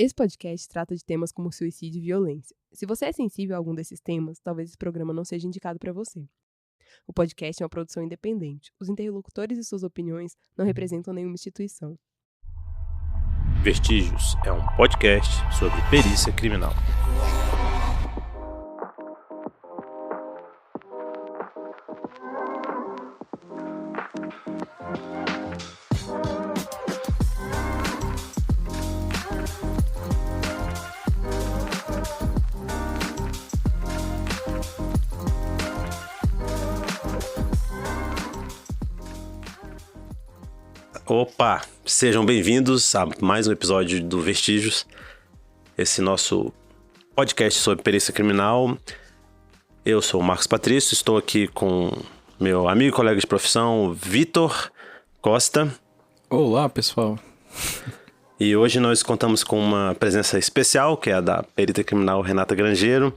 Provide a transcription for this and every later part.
Esse podcast trata de temas como suicídio e violência. Se você é sensível a algum desses temas, talvez esse programa não seja indicado para você. O podcast é uma produção independente. Os interlocutores e suas opiniões não representam nenhuma instituição. Vestígios é um podcast sobre perícia criminal. Opa, sejam bem-vindos a mais um episódio do Vestígios, esse nosso podcast sobre perícia criminal. Eu sou o Marcos Patrício, estou aqui com meu amigo e colega de profissão, Vitor Costa. Olá, pessoal. E hoje nós contamos com uma presença especial, que é a da perita criminal Renata Grangeiro,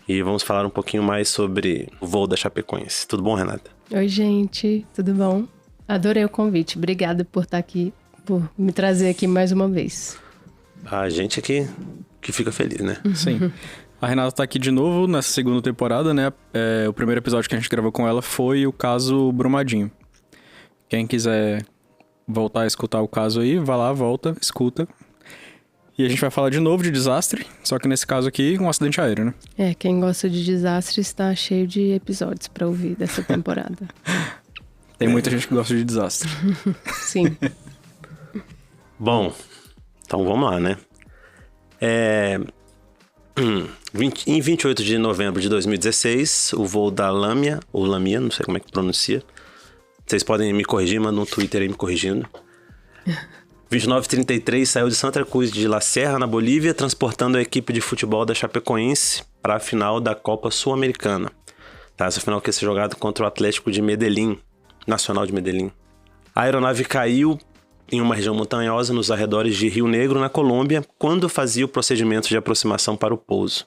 e vamos falar um pouquinho mais sobre o voo da Chapecoense. Tudo bom, Renata? Oi, gente, tudo bom? Adorei o convite, obrigada por estar aqui, por me trazer aqui mais uma vez. A gente aqui que fica feliz, né? Sim. A Renata tá aqui de novo nessa segunda temporada, né? O primeiro episódio que a gente gravou com ela foi o caso Brumadinho. Quem quiser voltar a escutar o caso aí, vai lá, volta, escuta. E a gente vai falar de novo de desastre, só que nesse caso aqui, um acidente aéreo, né? Quem gosta de desastre está cheio de episódios para ouvir dessa temporada. Tem muita gente que gosta de desastre. Sim. Bom, então vamos lá, né? Em 28 de novembro de 2016, o voo da Lamia, ou Lamia, não sei como é que pronuncia. Vocês podem me corrigir, manda um Twitter aí me corrigindo. 29:33 saiu de Santa Cruz de La Serra, na Bolívia, transportando a equipe de futebol da Chapecoense para a final da Copa Sul-Americana. Tá, essa final que ia ser jogada contra o Atlético de Medellín, Nacional de Medellín. A aeronave caiu em uma região montanhosa nos arredores de Rio Negro, na Colômbia, quando fazia o procedimento de aproximação para o pouso.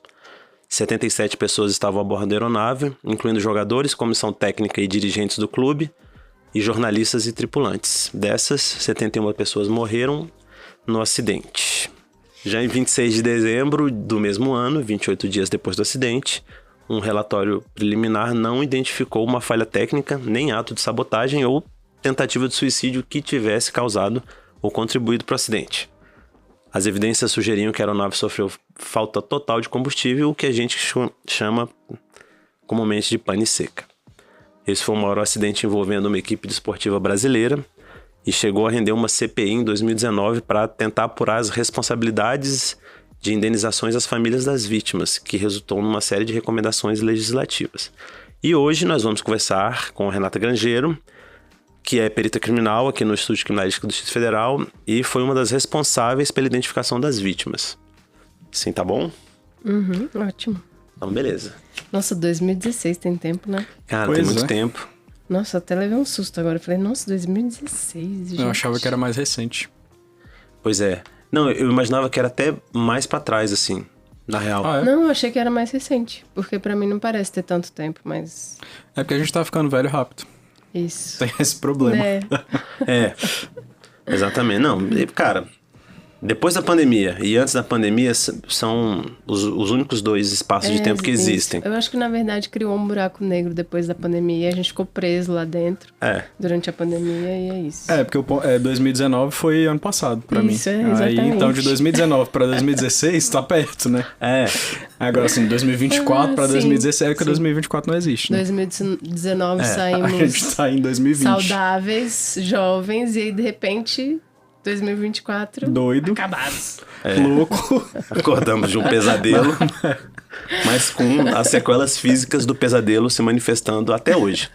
77 pessoas estavam a bordo da aeronave, incluindo jogadores, comissão técnica e dirigentes do clube, e jornalistas e tripulantes. Dessas, 71 pessoas morreram no acidente. Já em 26 de dezembro do mesmo ano, 28 dias depois do acidente, um relatório preliminar não identificou uma falha técnica, nem ato de sabotagem ou tentativa de suicídio que tivesse causado ou contribuído para o acidente. As evidências sugeriam que a aeronave sofreu falta total de combustível, o que a gente chama comumente de pane seca. Esse foi o maior acidente envolvendo uma equipe desportiva brasileira e chegou a render uma CPI em 2019 para tentar apurar as responsabilidades de indenizações às famílias das vítimas, que resultou numa série de recomendações legislativas. E hoje nós vamos conversar com a Renata Grangeiro, que é perita criminal aqui no Estúdio Criminalístico do Distrito Federal e foi uma das responsáveis pela identificação das vítimas. Sim, tá bom? Ótimo. Então, beleza. Nossa, 2016 tem tempo, né? Cara, Pois tem muito é. tempo. Nossa, até levei um susto agora. Eu falei, nossa, 2016, gente. Eu achava que era mais recente. Pois é. Não, eu imaginava que era até mais pra trás, assim, na real. Ah, é? Não, eu achei que era mais recente. Porque pra mim não parece ter tanto tempo, mas... É porque a gente tá ficando velho rápido. Isso. Tem esse problema. Exatamente. Não, cara, depois da pandemia e antes da pandemia são os únicos dois espaços de tempo que isso. existem. Eu acho que, na verdade, criou um buraco negro depois da pandemia. E a gente ficou preso lá dentro durante a pandemia e é isso. Porque 2019 foi ano passado pra mim. Isso, exatamente. Aí, então, de 2019 pra 2016, tá perto, né? Agora, assim, 2024 pra 2017, porque 2024 não existe, né? 2019 A saímos gente tá em 2020. saudáveis, jovens, e aí, de repente, 2024... Doido. acabados. Louco. Acordamos de um pesadelo, mas com as sequelas físicas do pesadelo se manifestando até hoje.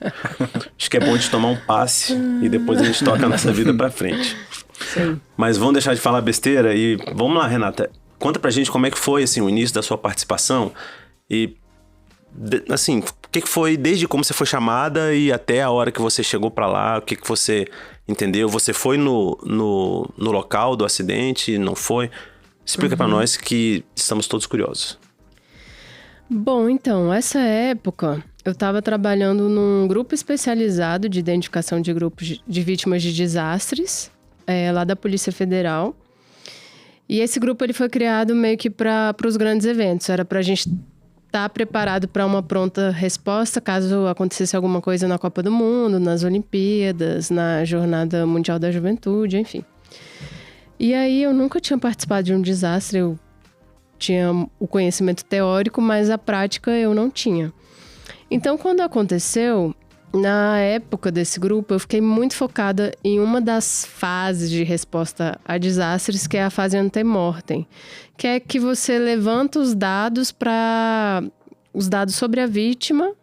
Acho que é bom de tomar um passe e depois a gente toca a nossa vida pra frente. Sim. Mas vamos deixar de falar besteira e vamos lá, Renata. Conta pra gente como é que foi assim, o início da sua participação e, assim, o que foi desde como você foi chamada e até a hora que você chegou pra lá, o que você entendeu? Você foi no local do acidente, não foi? Explica pra nós que estamos todos curiosos. Bom, então, essa época eu estava trabalhando num grupo especializado de identificação de grupos de vítimas de desastres, lá da Polícia Federal. E esse grupo ele foi criado meio que para os grandes eventos. Era para a gente estar preparado para uma pronta resposta caso acontecesse alguma coisa na Copa do Mundo, nas Olimpíadas, na Jornada Mundial da Juventude, enfim. E aí eu nunca tinha participado de um desastre, eu tinha o conhecimento teórico, mas a prática eu não tinha. Então, quando aconteceu, na época desse grupo, eu fiquei muito focada em uma das fases de resposta a desastres, que é a fase antemortem, que é que você levanta os dados sobre a vítima,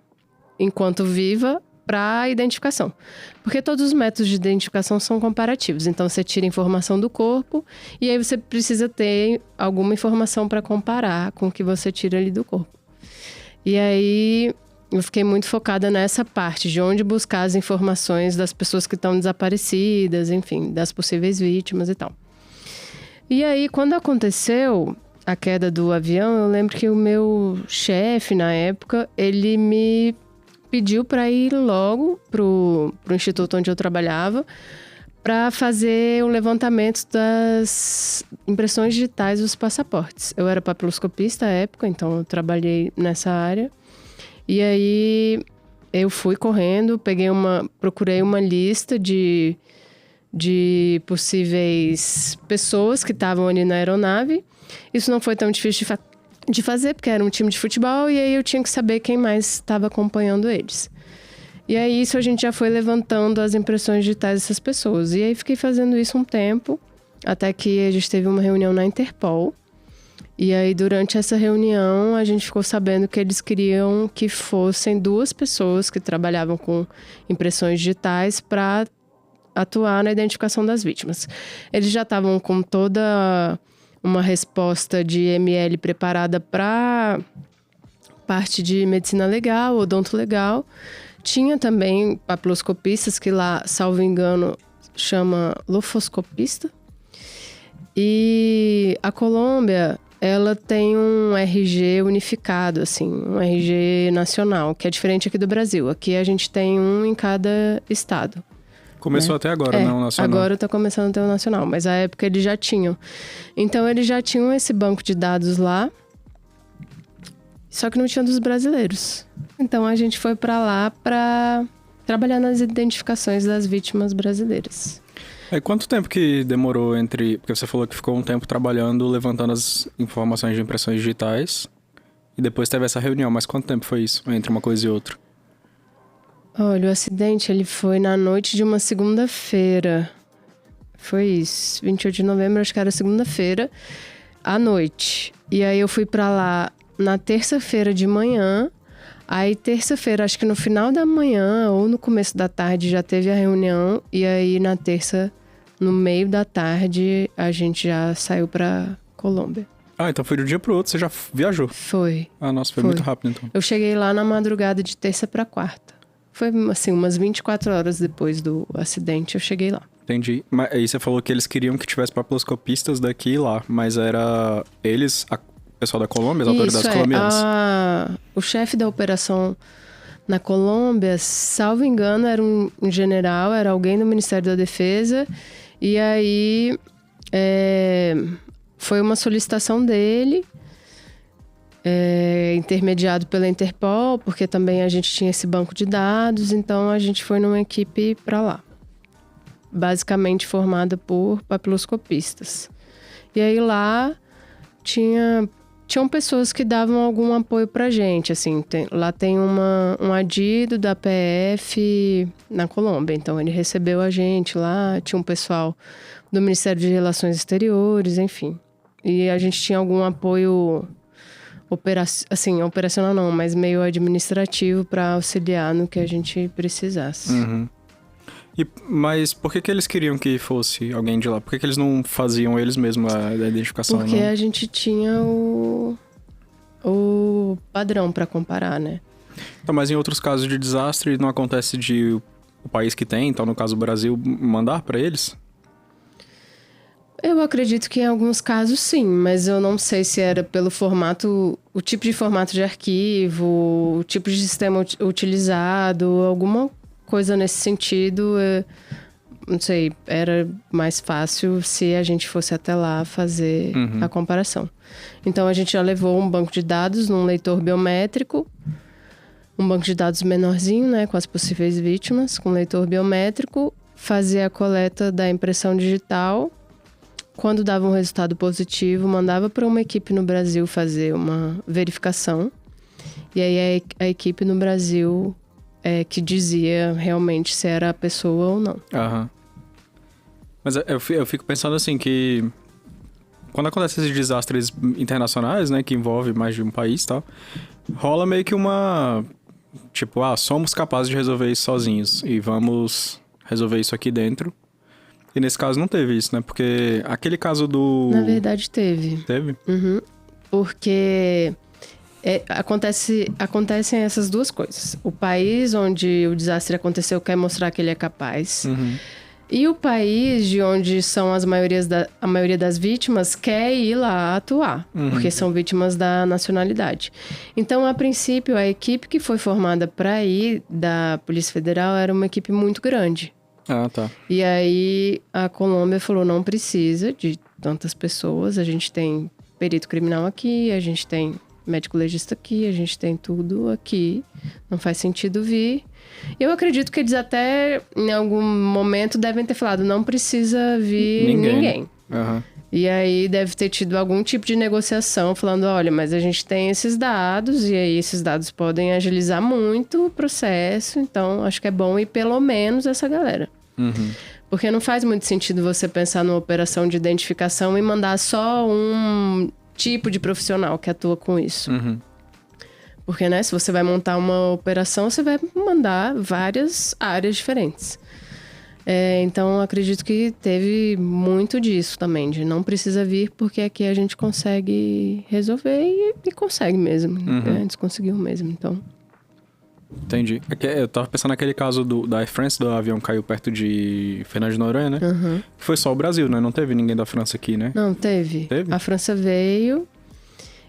enquanto viva, para identificação. Porque todos os métodos de identificação são comparativos. Então, você tira informação do corpo e aí você precisa ter alguma informação para comparar com o que você tira ali do corpo. E aí, eu fiquei muito focada nessa parte de onde buscar as informações das pessoas que estão desaparecidas, enfim, das possíveis vítimas e tal. E aí, quando aconteceu a queda do avião, eu lembro que o meu chefe, na época, ele me pediu para ir logo pro instituto onde eu trabalhava para fazer o levantamento das impressões digitais dos passaportes. Eu era papiloscopista à época, então eu trabalhei nessa área. E aí eu fui correndo, procurei uma lista de possíveis pessoas que estavam ali na aeronave. Isso não foi tão difícil de fazer, porque era um time de futebol, e aí eu tinha que saber quem mais estava acompanhando eles. E aí isso a gente já foi levantando as impressões digitais dessas pessoas. E aí fiquei fazendo isso um tempo, até que a gente teve uma reunião na Interpol. E aí durante essa reunião a gente ficou sabendo que eles queriam que fossem 2 pessoas que trabalhavam com impressões digitais para atuar na identificação das vítimas. Eles já estavam com toda uma resposta de ML preparada para parte de medicina legal, odonto legal. Tinha também papiloscopistas, que lá, salvo engano, chama lofoscopista. E a Colômbia, ela tem um RG unificado, assim, um RG nacional, que é diferente aqui do Brasil. Aqui a gente tem um em cada estado. Começou até agora, não, o nacional. Agora tá começando a ter o nacional, mas à época eles já tinham. Então eles já tinham esse banco de dados lá, só que não tinha dos brasileiros. Então a gente foi para lá para trabalhar nas identificações das vítimas brasileiras. E quanto tempo que demorou porque você falou que ficou um tempo trabalhando, levantando as informações de impressões digitais, e depois teve essa reunião, mas quanto tempo foi isso, entre uma coisa e outra? Olha, o acidente ele foi na noite de uma segunda-feira. Foi isso, 28 de novembro, acho que era segunda-feira, à noite. E aí eu fui pra lá na terça-feira de manhã. Aí terça-feira, acho que no final da manhã ou no começo da tarde já teve a reunião. E aí na terça, no meio da tarde, a gente já saiu pra Colômbia. Ah, então foi de um dia pro outro, você já viajou? Foi. Ah, nossa, foi muito rápido então. Eu cheguei lá na madrugada de terça pra quarta. Foi, assim, umas 24 horas depois do acidente, eu cheguei lá. Entendi. Mas aí você falou que eles queriam que tivesse papiloscopistas daqui e lá, mas era eles, o pessoal da Colômbia, as autoridades colombianas? O chefe da operação na Colômbia, salvo engano, era um general, era alguém do Ministério da Defesa, e aí foi uma solicitação dele, intermediado pela Interpol, porque também a gente tinha esse banco de dados, então a gente foi numa equipe para lá, basicamente formada por papiloscopistas. E aí lá tinham pessoas que davam algum apoio pra gente, assim, lá tem um adido da PF na Colômbia, então ele recebeu a gente lá, tinha um pessoal do Ministério de Relações Exteriores, enfim. E a gente tinha algum apoio operacional não, mas meio administrativo para auxiliar no que a gente precisasse. Uhum. Mas por que eles queriam que fosse alguém de lá? Por que eles não faziam eles mesmos a identificação? Porque a gente tinha o padrão para comparar, né? Então, mas em outros casos de desastre não acontece de o país que tem, então no caso o Brasil, mandar para eles? Eu acredito que em alguns casos sim, mas eu não sei se era pelo formato, o tipo de formato de arquivo, o tipo de sistema utilizado, alguma coisa nesse sentido. não sei, era mais fácil se a gente fosse até lá fazer a comparação. Então, a gente já levou um banco de dados num leitor biométrico, um banco de dados menorzinho, né, com as possíveis vítimas, com leitor biométrico, fazia a coleta da impressão digital. Quando dava um resultado positivo, mandava para uma equipe no Brasil fazer uma verificação. E aí a equipe no Brasil que dizia realmente se era a pessoa ou não. Aham. Mas eu fico pensando assim que quando acontecem esses desastres internacionais, né, que envolve mais de um país e tal, rola meio que uma... Tipo, somos capazes de resolver isso sozinhos e vamos resolver isso aqui dentro. E nesse caso não teve isso, né? Porque aquele caso do... Na verdade, teve. Teve? Uhum. Porque acontecem essas duas coisas. O país onde o desastre aconteceu quer mostrar que ele é capaz. E o país de onde são a maioria das vítimas quer ir lá atuar, porque são vítimas da nacionalidade. Então, a princípio, a equipe que foi formada para ir da Polícia Federal era uma equipe muito grande. Ah, tá. E aí, a Colômbia falou, não precisa de tantas pessoas, a gente tem perito criminal aqui, a gente tem médico legista aqui, a gente tem tudo aqui, não faz sentido vir. Eu acredito que eles até, em algum momento, devem ter falado, não precisa vir ninguém. Uhum. E aí deve ter tido algum tipo de negociação, falando, olha, mas a gente tem esses dados, e aí esses dados podem agilizar muito o processo, então acho que é bom ir pelo menos essa galera. Porque não faz muito sentido você pensar numa operação de identificação e mandar só um tipo de profissional que atua com isso. Porque, né, se você vai montar uma operação, você vai mandar várias áreas diferentes. Então, acredito que teve muito disso também, de não precisa vir, porque aqui a gente consegue resolver e consegue mesmo. Eles conseguiram mesmo, então... Entendi. Eu tava pensando naquele caso da Air France, do avião caiu perto de Fernando de Noronha, né? Foi só o Brasil, né? Não teve ninguém da França aqui, né? Não, teve. Teve? A França veio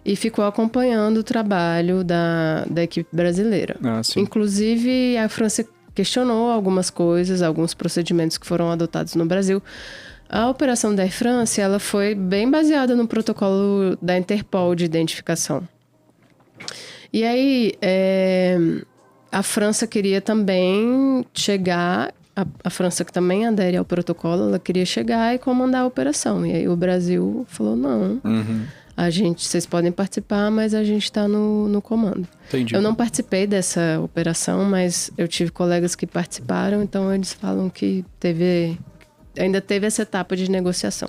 e ficou acompanhando o trabalho da equipe brasileira. Ah, sim. Inclusive, a França questionou algumas coisas, alguns procedimentos que foram adotados no Brasil. A operação da Air France, ela foi bem baseada no protocolo da Interpol de identificação. E aí, a França queria também chegar... A França, que também adere ao protocolo, ela queria chegar e comandar a operação. E aí o Brasil falou, não... Vocês podem participar, mas a gente está no comando. Entendi. Eu não participei dessa operação, mas eu tive colegas que participaram, então eles falam que ainda teve essa etapa de negociação.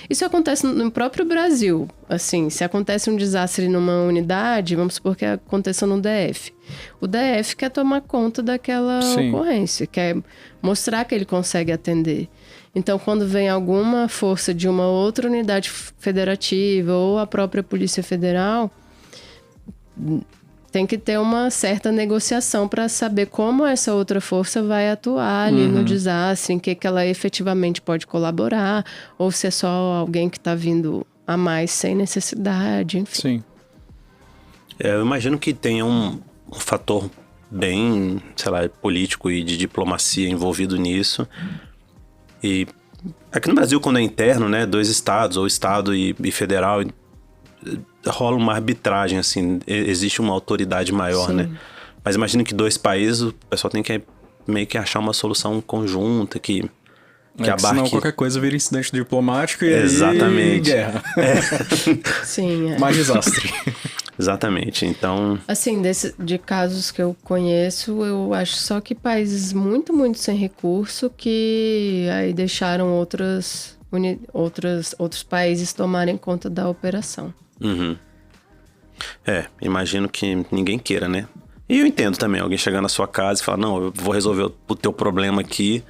Isso acontece no próprio Brasil. Assim, se acontece um desastre numa unidade, vamos supor que aconteceu no DF. O DF quer tomar conta daquela ocorrência, quer mostrar que ele consegue atender. Então, quando vem alguma força de uma outra unidade federativa ou a própria Polícia Federal, tem que ter uma certa negociação para saber como essa outra força vai atuar ali no desastre, em que ela efetivamente pode colaborar, ou se é só alguém que está vindo a mais sem necessidade, enfim. Sim. Eu imagino que tenha um fator bem, sei lá, político e de diplomacia envolvido nisso. E aqui no Brasil, quando é interno, né, 2 estados, ou estado e federal, rola uma arbitragem, assim, existe uma autoridade maior, né? Mas imagino que 2 países, o pessoal tem que meio que achar uma solução conjunta que abarque... Senão qualquer coisa vira incidente diplomático e exatamente. Aí guerra. Sim, Mais desastre. Exatamente, então... Assim, de casos que eu conheço, eu acho só que países muito, muito sem recurso que aí deixaram outros países tomarem conta da operação. Imagino que ninguém queira, né? E eu entendo também, alguém chegar na sua casa e falar, não, eu vou resolver o teu problema aqui.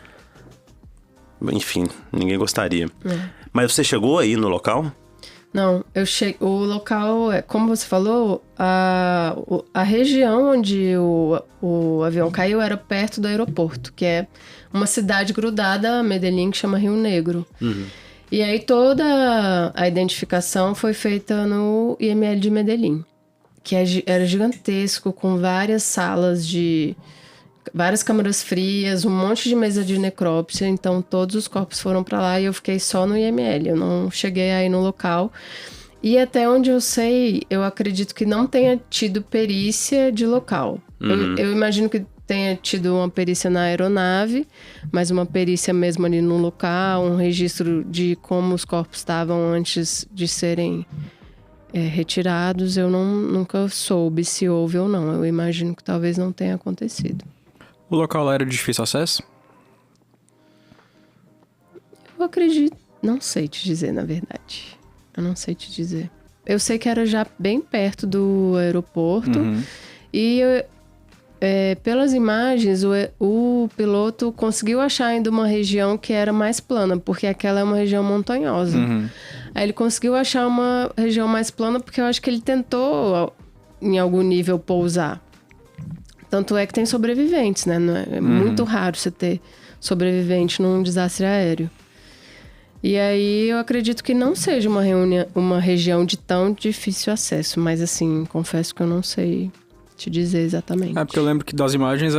Enfim, ninguém gostaria. Mas você chegou aí no local? Não, o local, como você falou, a região onde o avião caiu era perto do aeroporto, que é uma cidade grudada a Medellín, que chama Rio Negro. E aí toda a identificação foi feita no IML de Medellín, que era gigantesco, com várias salas várias câmaras frias, um monte de mesa de necrópsia. Então, todos os corpos foram para lá e eu fiquei só no IML. Eu não cheguei aí no local. E até onde eu sei, eu acredito que não tenha tido perícia de local. Eu imagino que tenha tido uma perícia na aeronave, mas uma perícia mesmo ali no local, um registro de como os corpos estavam antes de serem retirados, eu nunca soube se houve ou não. Eu imagino que talvez não tenha acontecido. O local lá era de difícil acesso? Eu acredito... Não sei te dizer, na verdade. Eu não sei te dizer. Eu sei que era já bem perto do aeroporto. E pelas imagens, o piloto conseguiu achar ainda uma região que era mais plana, porque aquela é uma região montanhosa. Aí ele conseguiu achar uma região mais plana porque eu acho que ele tentou, em algum nível, pousar. Tanto é que tem sobreviventes, né? É muito raro você ter sobrevivente num desastre aéreo. E aí eu acredito que não seja uma região de tão difícil acesso, mas assim, confesso que eu não sei te dizer exatamente. Porque eu lembro que das imagens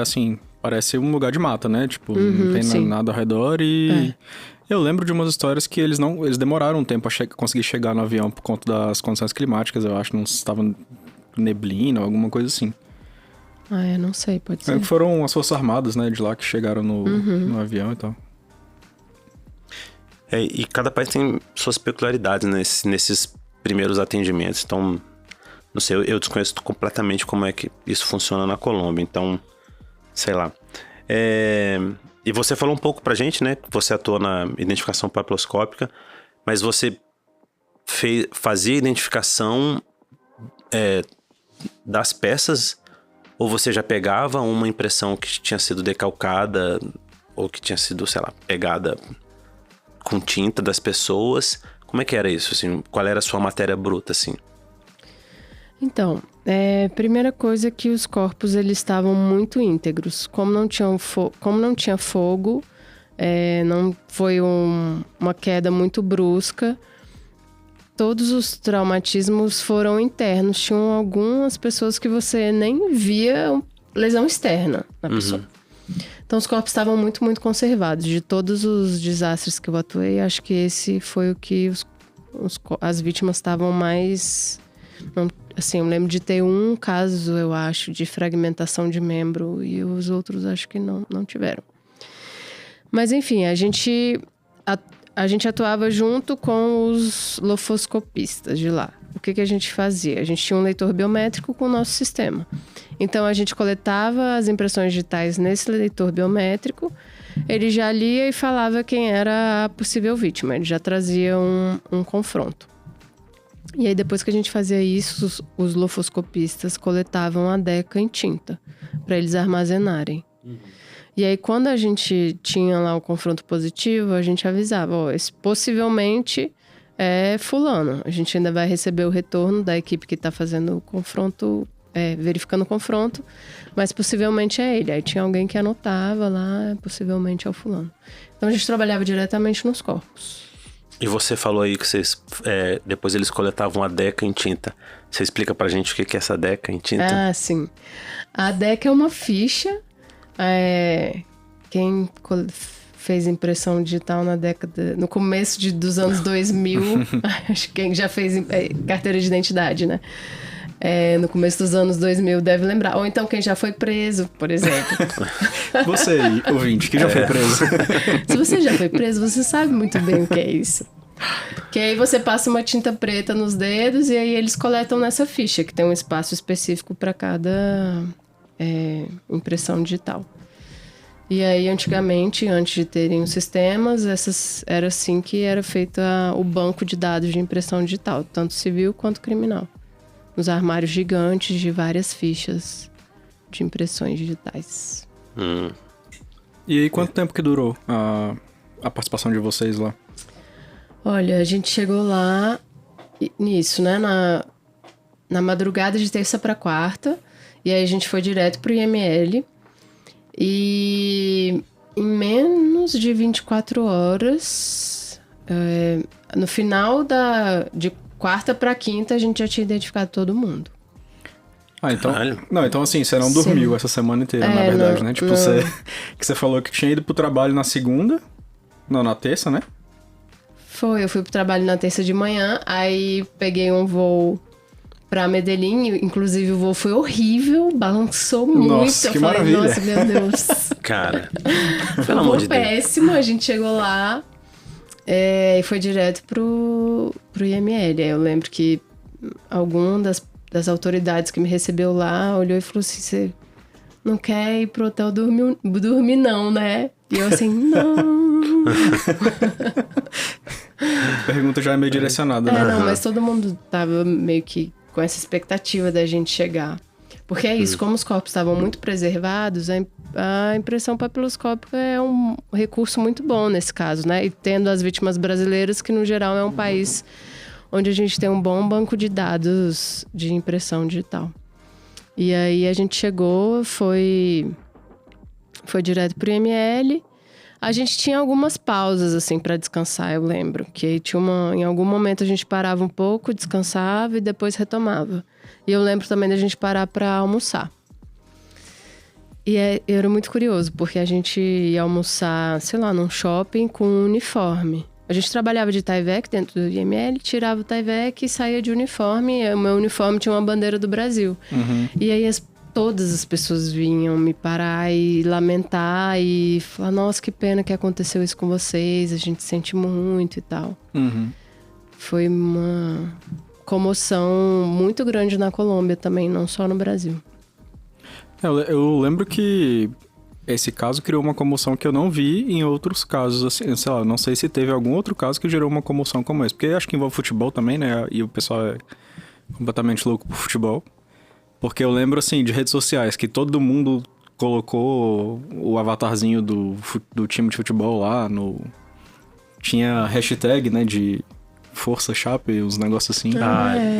assim, parece um lugar de mata, né? Tipo, não tem nada ao redor e... Eu lembro de umas histórias que eles demoraram um tempo a conseguir chegar no avião por conta das condições climáticas, eu acho, não estava neblina ou alguma coisa assim. Eu não sei, pode ser. Foram as Forças Armadas, né, de lá que chegaram no avião e tal. E cada país tem suas peculiaridades nesses primeiros atendimentos. Então, não sei, eu desconheço completamente como é que isso funciona na Colômbia. Então, sei lá. E você falou um pouco pra gente, né? Que você atuou na identificação papiloscópica, mas você fazia identificação das peças, ou você já pegava uma impressão que tinha sido decalcada, ou que tinha sido, sei lá, pegada com tinta das pessoas? Como é que era isso, assim? Qual era a sua matéria bruta, assim? Então, primeira coisa é que os corpos, eles estavam muito íntegros. Como não tinha fogo, não foi uma queda muito brusca, todos os traumatismos foram internos. Tinham algumas pessoas que você nem via lesão externa na pessoa. Então, os corpos estavam muito, muito conservados. De todos os desastres que eu atuei, acho que esse foi o que as vítimas estavam mais... Assim, eu lembro de ter um caso, eu acho, de fragmentação de membro, e os outros acho que não tiveram. Mas, enfim, a gente atuava junto com os lofoscopistas de lá. O que a gente fazia? A gente tinha um leitor biométrico com o nosso sistema. Então, a gente coletava as impressões digitais nesse leitor biométrico, ele já lia e falava quem era a possível vítima. Ele já trazia um confronto. E aí, depois que a gente fazia isso, os lofoscopistas coletavam a DECA em tinta, para eles armazenarem. E aí, quando a gente tinha lá o confronto positivo, a gente avisava, esse possivelmente é fulano. A gente ainda vai receber o retorno da equipe que está fazendo o confronto, verificando o confronto, mas possivelmente é ele. Aí tinha alguém que anotava lá, possivelmente é o fulano. Então, a gente trabalhava diretamente nos corpos. E você falou aí que vocês, depois eles coletavam a DECA em tinta. Você explica pra gente o que é essa DECA em tinta? Ah, sim. A DECA é uma ficha. Quem fez impressão digital no começo dos anos 2000, acho que quem já fez carteira de identidade, né? No começo dos anos 2000 deve lembrar. Ou então quem já foi preso, por exemplo. Você, ouvinte, que já foi preso. Se você já foi preso, você sabe muito bem o que é isso. Que aí você passa uma tinta preta nos dedos e aí eles coletam nessa ficha, que tem um espaço específico para cada impressão digital. E aí, antigamente, antes de terem os sistemas, era assim que era feito o banco de dados de impressão digital, tanto civil quanto criminal. Nos armários gigantes de várias fichas de impressões digitais. E aí, quanto tempo que durou a participação de vocês lá? Olha, a gente chegou lá nisso, né? Na madrugada de terça para quarta. E aí a gente foi direto pro IML. E em menos de 24 horas, no final de quarta para quinta, a gente já tinha identificado todo mundo. Ah, então... Caralho. Não, então assim, você não dormiu essa semana inteira, na verdade, né? Tipo, você falou que tinha ido pro trabalho na segunda... Não, na terça, né? Eu fui pro trabalho na terça de manhã, aí peguei um voo pra Medellín, inclusive o voo foi horrível, balançou muito. Nossa, que maravilha. Nossa, meu Deus. Cara, pelo amor de Deus. Péssimo, a gente chegou lá e foi direto pro IML. Aí eu lembro que algum das autoridades que me recebeu lá olhou e falou assim, você não quer ir pro hotel dormir não, né? E eu assim, não. Pergunta já é meio direcionada, né? Não, mas todo mundo tava meio que com essa expectativa da gente chegar. Porque é isso, como os corpos estavam muito preservados, a impressão papiloscópica é um recurso muito bom nesse caso, né? E tendo as vítimas brasileiras, que no geral é um país onde a gente tem um bom banco de dados de impressão digital. E aí a gente chegou, foi direto pro IML. A gente tinha algumas pausas, assim, para descansar, eu lembro. Que em algum momento a gente parava um pouco, descansava e depois retomava. E eu lembro também da gente parar para almoçar. E era muito curioso, porque a gente ia almoçar, sei lá, num shopping com um uniforme. A gente trabalhava de Tyvek dentro do IML, tirava o Tyvek e saía de uniforme. E o meu uniforme tinha uma bandeira do Brasil. Uhum. E aí todas as pessoas vinham me parar e lamentar e falar, nossa, que pena que aconteceu isso com vocês, a gente sente muito e tal. Uhum. Foi uma comoção muito grande na Colômbia também, não só no Brasil. Eu lembro que esse caso criou uma comoção que eu não vi em outros casos, assim, sei lá, não sei se teve algum outro caso que gerou uma comoção como esse, porque acho que envolve futebol também, né, e o pessoal é completamente louco por futebol. Porque eu lembro, assim, de redes sociais, que todo mundo colocou o avatarzinho do time de futebol lá no... Tinha hashtag, né, de Força Chape, uns negócios assim.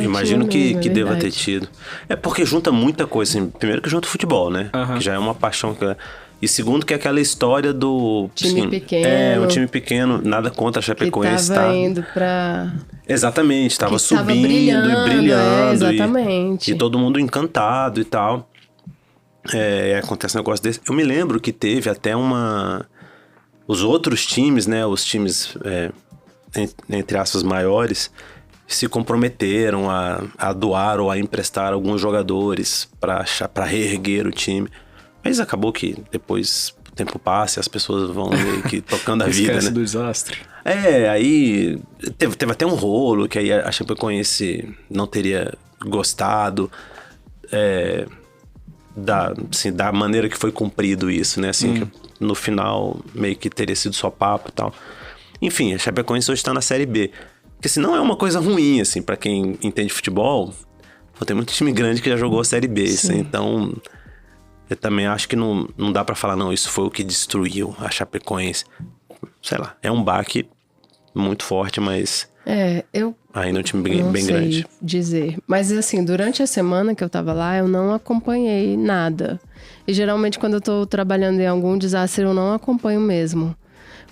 Imagino que mesmo, deva ter tido. É porque junta muita coisa, assim. Primeiro que junta o futebol, né? Que já é uma paixão. E segundo que é aquela história do... Time pequeno. um time pequeno, nada contra a Chapecoense. Que tava indo pra... Exatamente, tava subindo brilhando, e brilhando. Exatamente. E todo mundo encantado e tal. Acontece um negócio desse. Eu me lembro que teve até os outros times, né? Os times, entre aspas, maiores, se comprometeram a doar ou a emprestar alguns jogadores para reerguer o time. Mas acabou que depois o tempo passa e as pessoas vão meio que tocando a vida, Esquece né? do desastre. Aí teve até um rolo que aí a Chapecoense não teria gostado da maneira que foi cumprido isso, né? Assim, que no final meio que teria sido só papo e tal. Enfim, a Chapecoense hoje tá na Série B. Porque se não é uma coisa ruim, assim, pra quem entende futebol, tem muito time grande que já jogou a Série B, assim, então... Eu também acho que não dá pra falar, não, isso foi o que destruiu a Chapecoense. Sei lá, é um baque muito forte, mas... ainda é um time bem grande. Não sei dizer. Mas, assim, durante a semana que eu tava lá, eu não acompanhei nada. E, geralmente, quando eu tô trabalhando em algum desastre, eu não acompanho mesmo.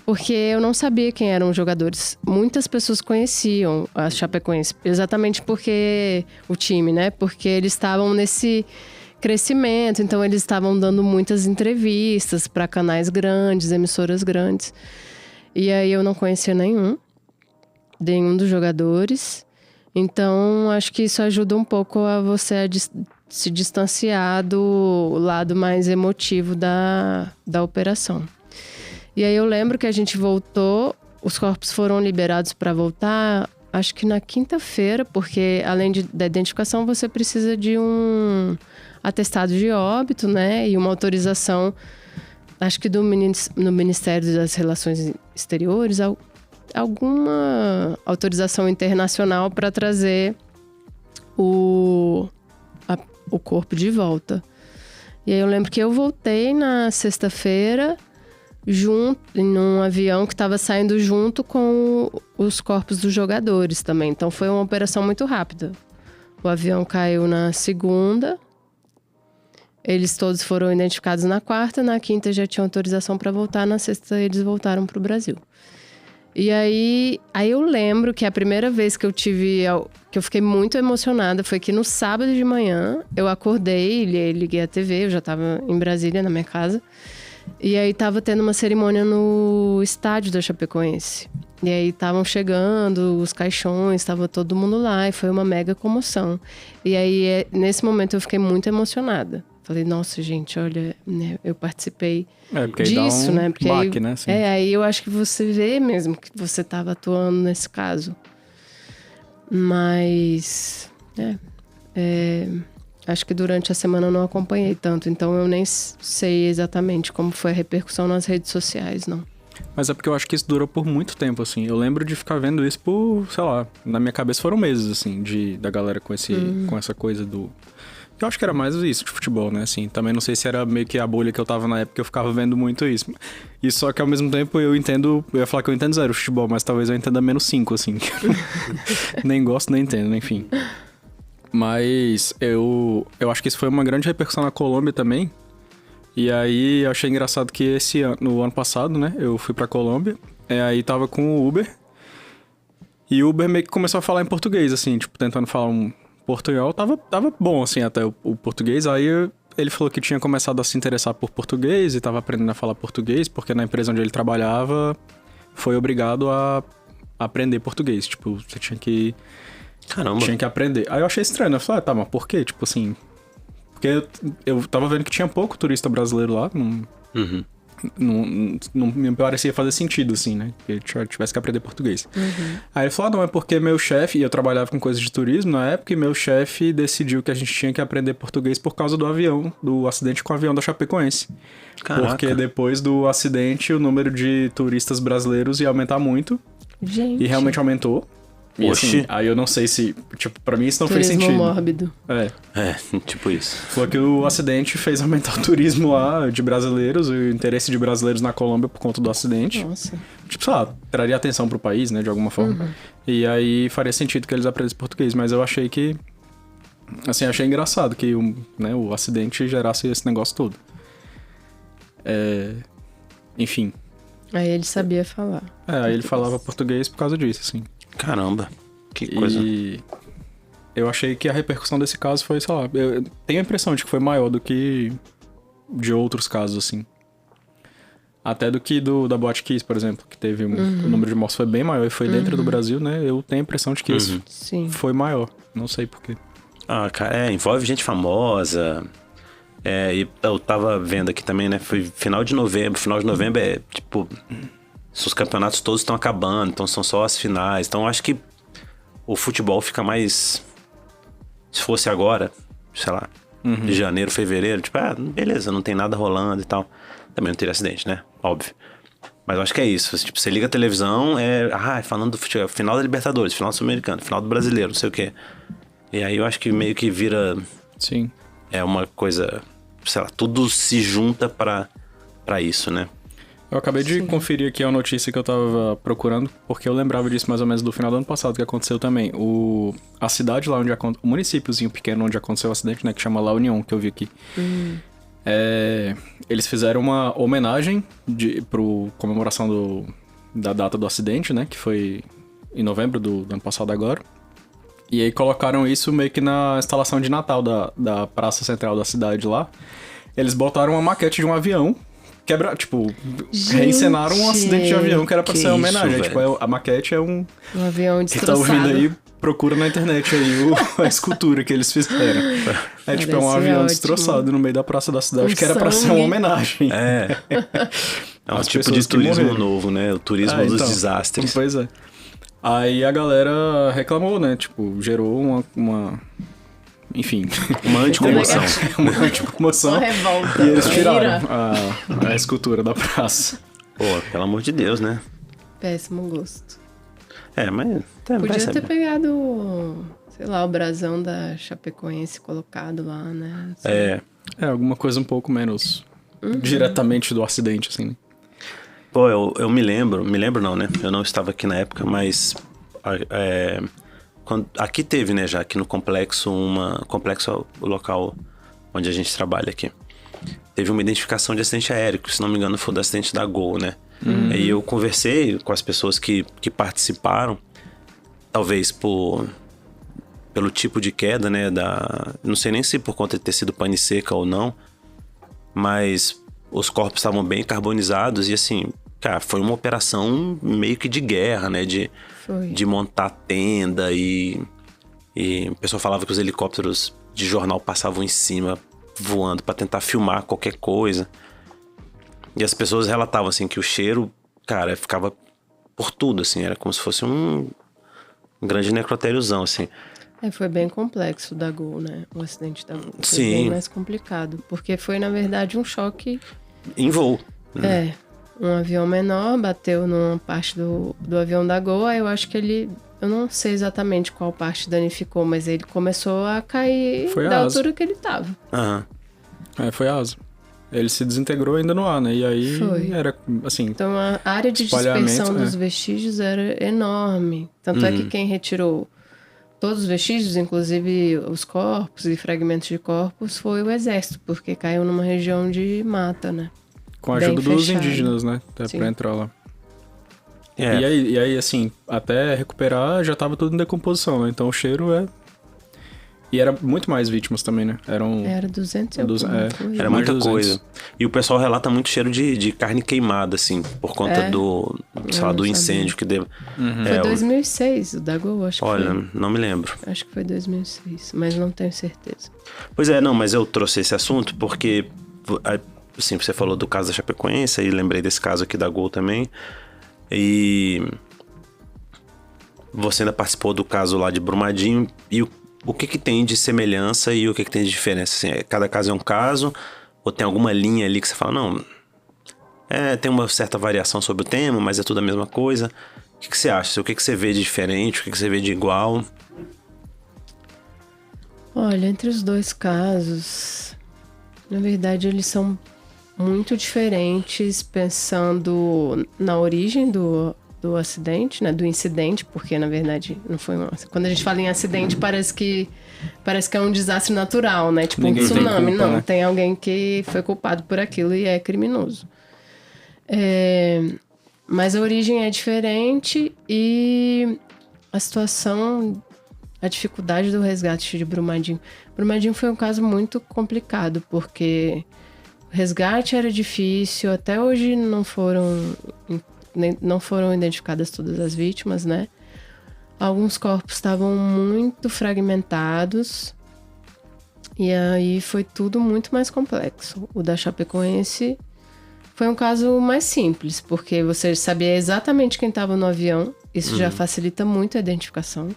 Porque eu não sabia quem eram os jogadores. Muitas pessoas conheciam a Chapecoense. Exatamente porque... O time, né? Porque eles estavam nesse... crescimento, então eles estavam dando muitas entrevistas para canais grandes, emissoras grandes. E aí eu não conhecia nenhum dos jogadores. Então acho que isso ajuda um pouco a você se distanciar do lado mais emotivo da operação. E aí eu lembro que a gente voltou, os corpos foram liberados para voltar, acho que na quinta-feira, porque além da identificação você precisa de um atestado de óbito, né? E uma autorização, acho que no Ministério das Relações Exteriores, alguma autorização internacional para trazer o corpo de volta. E aí eu lembro que eu voltei na sexta-feira num avião que estava saindo junto com os corpos dos jogadores também. Então foi uma operação muito rápida. O avião caiu na segunda. Eles todos foram identificados na quarta, na quinta já tinham autorização para voltar, na sexta eles voltaram para o Brasil. E aí eu lembro que a primeira vez que eu fiquei muito emocionada foi que no sábado de manhã eu acordei, liguei a TV, eu já tava em Brasília, na minha casa. E aí tava tendo uma cerimônia no estádio da Chapecoense. E aí estavam chegando os caixões, tava todo mundo lá e foi uma mega comoção. E aí nesse momento eu fiquei muito emocionada. Falei, nossa, gente, olha, né, eu participei disso, dá um né? Porque baque, né? Assim. aí eu acho que você vê mesmo que você estava atuando nesse caso. Mas, acho que durante a semana eu não acompanhei tanto, então eu nem sei exatamente como foi a repercussão nas redes sociais, não. Mas é porque eu acho que isso durou por muito tempo, assim. Eu lembro de ficar vendo isso por, sei lá, na minha cabeça foram meses, assim, da galera com essa coisa do... Eu acho que era mais isso de futebol, né, assim. Também não sei se era meio que a bolha que eu tava na época que eu ficava vendo muito isso. E só que ao mesmo tempo eu ia falar que eu entendo 0 futebol, mas talvez eu entenda menos 5, assim. Nem gosto, nem entendo, enfim. Mas eu acho que isso foi uma grande repercussão na Colômbia também. E aí eu achei engraçado que no ano passado, né, eu fui pra Colômbia, aí tava com o Uber. E o Uber meio que começou a falar em português, assim, tipo, tentando falar um portunhol. Tava bom, assim, até o português. Aí ele falou que tinha começado a se interessar por português e tava aprendendo a falar português, porque na empresa onde ele trabalhava foi obrigado a aprender português. Tipo, você tinha que... Caramba. Tinha que aprender. Aí eu achei estranho, eu falei, tá, mas por quê? Tipo assim... Porque eu tava vendo que tinha pouco turista brasileiro lá, não me parecia fazer sentido, assim, né? Que eu tivesse que aprender português. Aí ele falou, não, é porque meu chefe, e eu trabalhava com coisas de turismo na época, e meu chefe decidiu que a gente tinha que aprender português por causa do acidente com o avião da Chapecoense. Caraca. Porque depois do acidente, o número de turistas brasileiros ia aumentar muito. Gente. E realmente aumentou. E assim, aí eu não sei se... Tipo, pra mim isso não fez Turismo sentido. mórbido. Tipo isso. Falou que o acidente fez aumentar o turismo lá de brasileiros, o interesse de brasileiros na Colômbia por conta do acidente. Nossa. Tipo, sei lá, traria atenção pro país, né, de alguma forma. E aí faria sentido que eles aprendessem português, mas eu achei que... Assim, achei engraçado que o acidente gerasse esse negócio todo. Enfim. Aí ele sabia falar. Aí ele falava português por causa disso, assim. Caramba, que coisa. E eu achei que a repercussão desse caso foi, sei lá, eu tenho a impressão de que foi maior do que de outros casos, assim. Até do que da Boate Kiss, por exemplo, que teve o número de mortes foi bem maior e foi dentro do Brasil, né? Eu tenho a impressão de que isso foi maior. Não sei porquê. Ah, cara, envolve gente famosa. E eu tava vendo aqui também, né? Foi final de novembro. Final de novembro é, tipo... Os campeonatos todos estão acabando, então são só as finais. Então acho que o futebol fica mais... Se fosse agora, sei lá, de janeiro, fevereiro, tipo, beleza, não tem nada rolando e tal. Também não teria acidente, né? Óbvio. Mas eu acho que é isso. Tipo, você liga a televisão, falando do futebol, final da Libertadores, final do Sul-Americano, final do Brasileiro, não sei o quê. E aí eu acho que meio que vira... Sim. É uma coisa... Sei lá, tudo se junta pra isso, né? Eu acabei de conferir aqui a notícia que eu tava procurando, porque eu lembrava disso mais ou menos do final do ano passado, que aconteceu também. A cidade lá onde aconteceu, o municípiozinho pequeno onde aconteceu o acidente, né, que chama La Unión, que eu vi aqui. Eles fizeram uma homenagem pro comemoração da data do acidente, né, que foi em novembro do ano passado agora. E aí colocaram isso meio que na instalação de Natal da praça central da cidade lá. Eles botaram uma maquete de um avião, reencenaram um acidente de avião que era pra ser uma homenagem. A maquete é um avião destroçado. Quem tá ouvindo aí, procura na internet aí a escultura que eles fizeram. É um avião destroçado no meio da praça da cidade, que era pra ser uma homenagem. É um tipo de turismo novo, né? O turismo dos desastres. Pois é. Aí a galera reclamou, né? Tipo, gerou uma enfim. Uma anticomoção. Uma anticomoção. Uma revolta. E eles tiraram a escultura da praça. Pô, pelo amor de Deus, né? Péssimo gosto. Mas... Podia ter pegado, sei lá, o brasão da Chapecoense colocado lá, né? Alguma coisa um pouco menos diretamente do acidente, assim, né? Pô, eu me lembro não, né? Eu não estava aqui na época, mas... aqui teve, né, já aqui no complexo, o local onde a gente trabalha aqui. Teve uma identificação de acidente aéreo, que se não me engano foi do acidente da Gol, né? E eu conversei com as pessoas que participaram, talvez pelo tipo de queda, né? Não sei nem se por conta de ter sido pane seca ou não, mas os corpos estavam bem carbonizados e assim, cara, foi uma operação meio que de guerra, né? De montar tenda e o pessoal falava que os helicópteros de jornal passavam em cima, voando para tentar filmar qualquer coisa. E as pessoas relatavam, assim, que o cheiro, cara, ficava por tudo, assim. Era como se fosse um grande necrotériozão, assim. Foi bem complexo da Gol, né? O acidente da Gol. Foi Sim. bem mais complicado. Porque foi, na verdade, um choque... Em voo. Um avião menor bateu numa parte do avião da Gol. Aí eu acho que ele... Eu não sei exatamente qual parte danificou, mas ele começou a cair da altura que ele tava. Foi a asa. Ele se desintegrou ainda no ar, né? E aí era assim... Então a área de dispersão dos vestígios era enorme. Tanto é que quem retirou todos os vestígios, inclusive os corpos e fragmentos de corpos, foi o exército, porque caiu numa região de mata, né? Com a ajuda dos indígenas, né? Até pra entrar lá. E aí, assim, até recuperar já tava tudo em decomposição, né? Então o cheiro E era muito mais vítimas também, né? Era 200 e Era muita coisa. E o pessoal relata muito cheiro de carne queimada, assim, por conta do incêndio que deu. Foi 2006, o da Gol, acho que foi. Olha, não me lembro. Acho que foi 2006, mas não tenho certeza. Pois é, não, mas eu trouxe esse assunto porque, assim, você falou do caso da Chapecoense e lembrei desse caso aqui da Gol também. E você ainda participou do caso lá de Brumadinho. E o que tem de semelhança e o que tem de diferença? Assim, cada caso é um caso? Ou tem alguma linha ali que você fala, não, tem uma certa variação sobre o tema, mas é tudo a mesma coisa? O que você acha? O que você vê de diferente? O que você vê de igual? Olha, entre os dois casos, na verdade eles são muito diferentes pensando na origem do acidente, né? Do incidente, porque na verdade não foi quando a gente fala em acidente parece que é um desastre natural, né? Tipo Ninguém um tsunami, tem culpa, não, né? tem alguém que foi culpado por aquilo e é criminoso. Mas a origem é diferente e a situação, a dificuldade do resgate de Brumadinho. Brumadinho foi um caso muito complicado, porque o resgate era difícil, até hoje não foram identificadas todas as vítimas, né? Alguns corpos estavam muito fragmentados e aí foi tudo muito mais complexo. O da Chapecoense foi um caso mais simples, porque você sabia exatamente quem estava no avião, isso já facilita muito a identificação.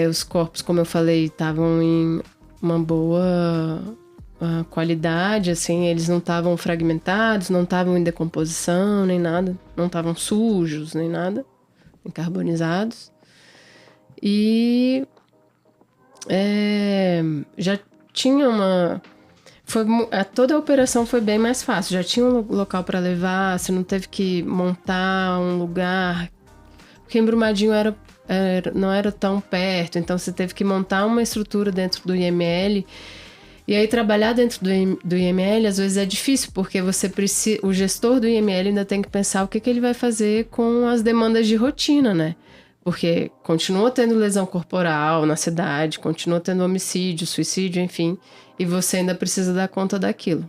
Os corpos, como eu falei, estavam em uma boa qualidade, assim, eles não estavam fragmentados, não estavam em decomposição, nem nada, não estavam sujos, nem nada, encarbonizados. E já tinha toda a operação foi bem mais fácil, já tinha um local para levar, você não teve que montar um lugar, porque em Brumadinho não era tão perto, então você teve que montar uma estrutura dentro do IML. E aí trabalhar dentro do IML às vezes é difícil, porque o gestor do IML ainda tem que pensar o que ele vai fazer com as demandas de rotina, né? Porque continua tendo lesão corporal na cidade, continua tendo homicídio, suicídio, enfim, e você ainda precisa dar conta daquilo.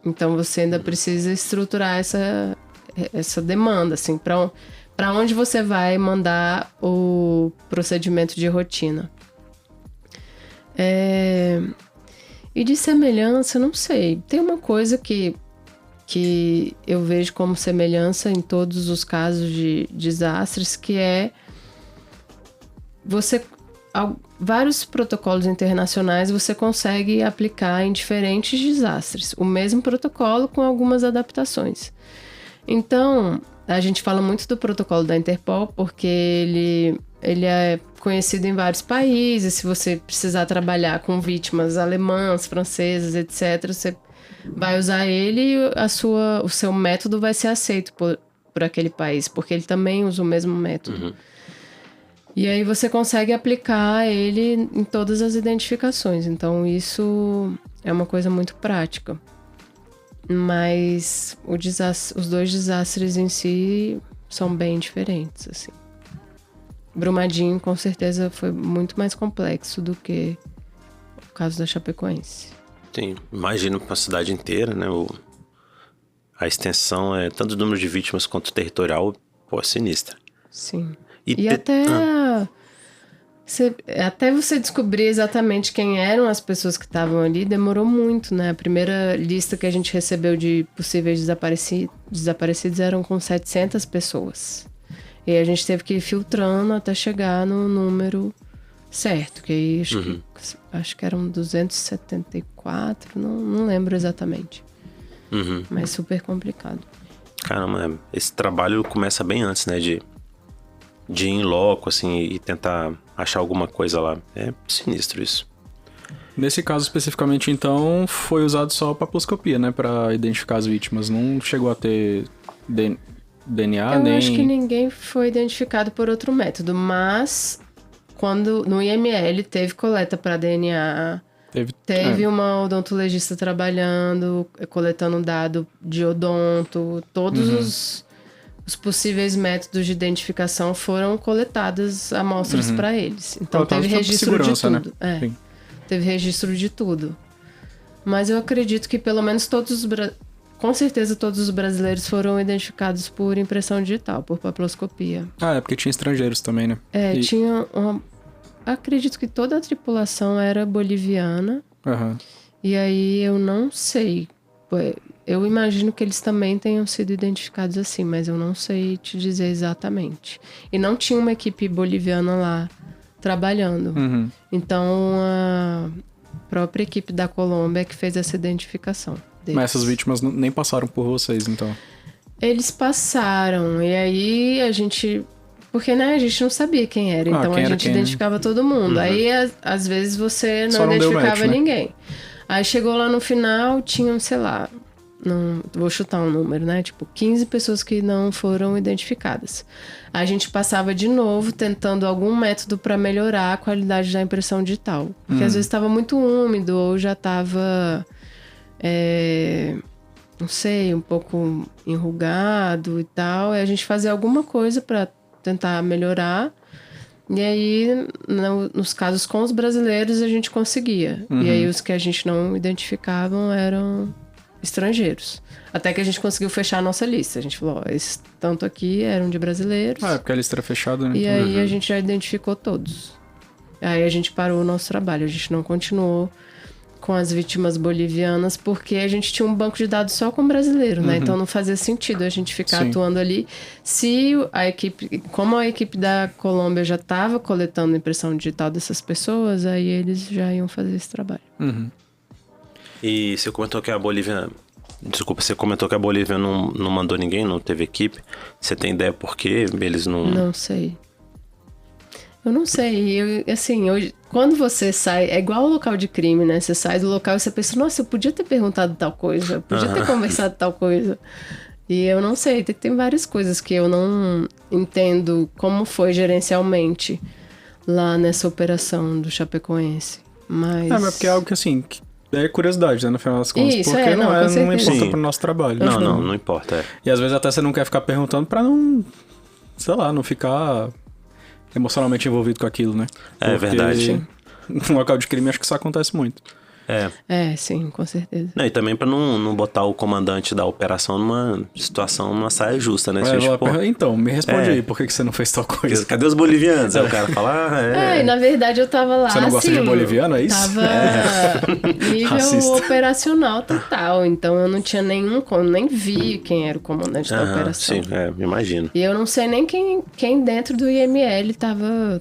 Então você ainda precisa estruturar essa demanda, assim, para onde você vai mandar o procedimento de rotina. E de semelhança, não sei. Tem uma coisa que eu vejo como semelhança em todos os casos de desastres, que é vários protocolos internacionais você consegue aplicar em diferentes desastres. O mesmo protocolo com algumas adaptações. Então, a gente fala muito do protocolo da Interpol porque ele é conhecido em vários países. Se você precisar trabalhar com vítimas alemãs, francesas, etc., você vai usar ele e o seu método vai ser aceito por aquele país, porque ele também usa o mesmo método. E aí você consegue aplicar ele em todas as identificações. Então isso é uma coisa muito prática. Mas os dois desastres em si são bem diferentes, assim. Brumadinho, com certeza, foi muito mais complexo do que o caso da Chapecoense. Sim, imagino para a cidade inteira, né? A extensão, tanto o número de vítimas quanto o territorial, é sinistra. Sim. Até você descobrir exatamente quem eram as pessoas que estavam ali, demorou muito, né? A primeira lista que a gente recebeu de possíveis desaparecidos eram com 700 pessoas. E a gente teve que ir filtrando até chegar no número certo, que aí acho que eram 274, não lembro exatamente. Mas super complicado. Caramba, esse trabalho começa bem antes, né? De ir em loco, assim, e tentar achar alguma coisa lá. É sinistro isso. Nesse caso especificamente, então, foi usado só papiloscopia, né? Pra identificar as vítimas. Não chegou a ter DNA, Eu acho que ninguém foi identificado por outro método, mas quando no IML teve coleta para DNA, teve uma odontologista trabalhando, coletando dado de odonto, todos os possíveis métodos de identificação foram coletadas amostras para eles. Então teve registro de tudo. Né? Teve registro de tudo. Mas eu acredito que pelo menos com certeza todos os brasileiros foram identificados por impressão digital, por papiloscopia. É porque tinha estrangeiros também, né? Tinha acredito que toda a tripulação era boliviana. E aí eu não sei. Eu imagino que eles também tenham sido identificados assim, mas eu não sei te dizer exatamente. E não tinha uma equipe boliviana lá trabalhando. Então a própria equipe da Colômbia é que fez essa identificação deles. Mas essas vítimas nem passaram por vocês, então? Eles passaram, e aí a gente... Porque, né, a gente não sabia quem era, então a gente identificava todo mundo. Aí, às vezes, você não identificava ninguém. Aí chegou lá no final, tinham, sei lá... vou chutar um número, né? Tipo, 15 pessoas que não foram identificadas. A gente passava de novo tentando algum método para melhorar a qualidade da impressão digital. Porque às vezes estava muito úmido ou já estava, não sei, um pouco enrugado e tal. E a gente fazia alguma coisa para tentar melhorar. E aí, nos casos com os brasileiros, a gente conseguia. E aí, os que a gente não identificavam eram estrangeiros. Até que a gente conseguiu fechar a nossa lista. A gente falou, esses tanto aqui eram de brasileiros. Porque a lista era fechada, né? E aí a gente já identificou todos. Aí a gente parou o nosso trabalho. A gente não continuou com as vítimas bolivianas, porque a gente tinha um banco de dados só com brasileiro, né? Então não fazia sentido a gente ficar atuando ali. Se a equipe... Como a equipe da Colômbia já estava coletando impressão digital dessas pessoas, aí eles já iam fazer esse trabalho. E você comentou que a Bolívia... Desculpa, você comentou que a Bolívia não mandou ninguém, não teve equipe. Você tem ideia por quê? Eles não... Não sei. Eu não sei. Quando você sai... É igual ao local de crime, né? Você sai do local e você pensa, nossa, eu podia ter perguntado tal coisa. Eu podia ter conversado tal coisa. E eu não sei. Tem várias coisas que eu não entendo como foi gerencialmente lá nessa operação do Chapecoense. Mas... mas porque é algo que, assim... É curiosidade, né, no final das contas. Isso, porque não importa Sim. pro nosso trabalho. Não importa. E às vezes até você não quer ficar perguntando pra não, sei lá, não ficar emocionalmente envolvido com aquilo, né? É verdade. No local de crime acho que isso acontece muito. Sim, com certeza. Não, e também pra não botar o comandante da operação numa situação, numa saia justa, né? Então, me responde aí, por que você não fez tal coisa? Cadê os bolivianos? Aí o cara fala, e na verdade eu tava lá, Você não gosta de boliviano, é isso? Tava nível operacional total, então eu não tinha nem vi quem era o comandante da operação. Sim, me imagino. E eu não sei nem quem dentro do IML tava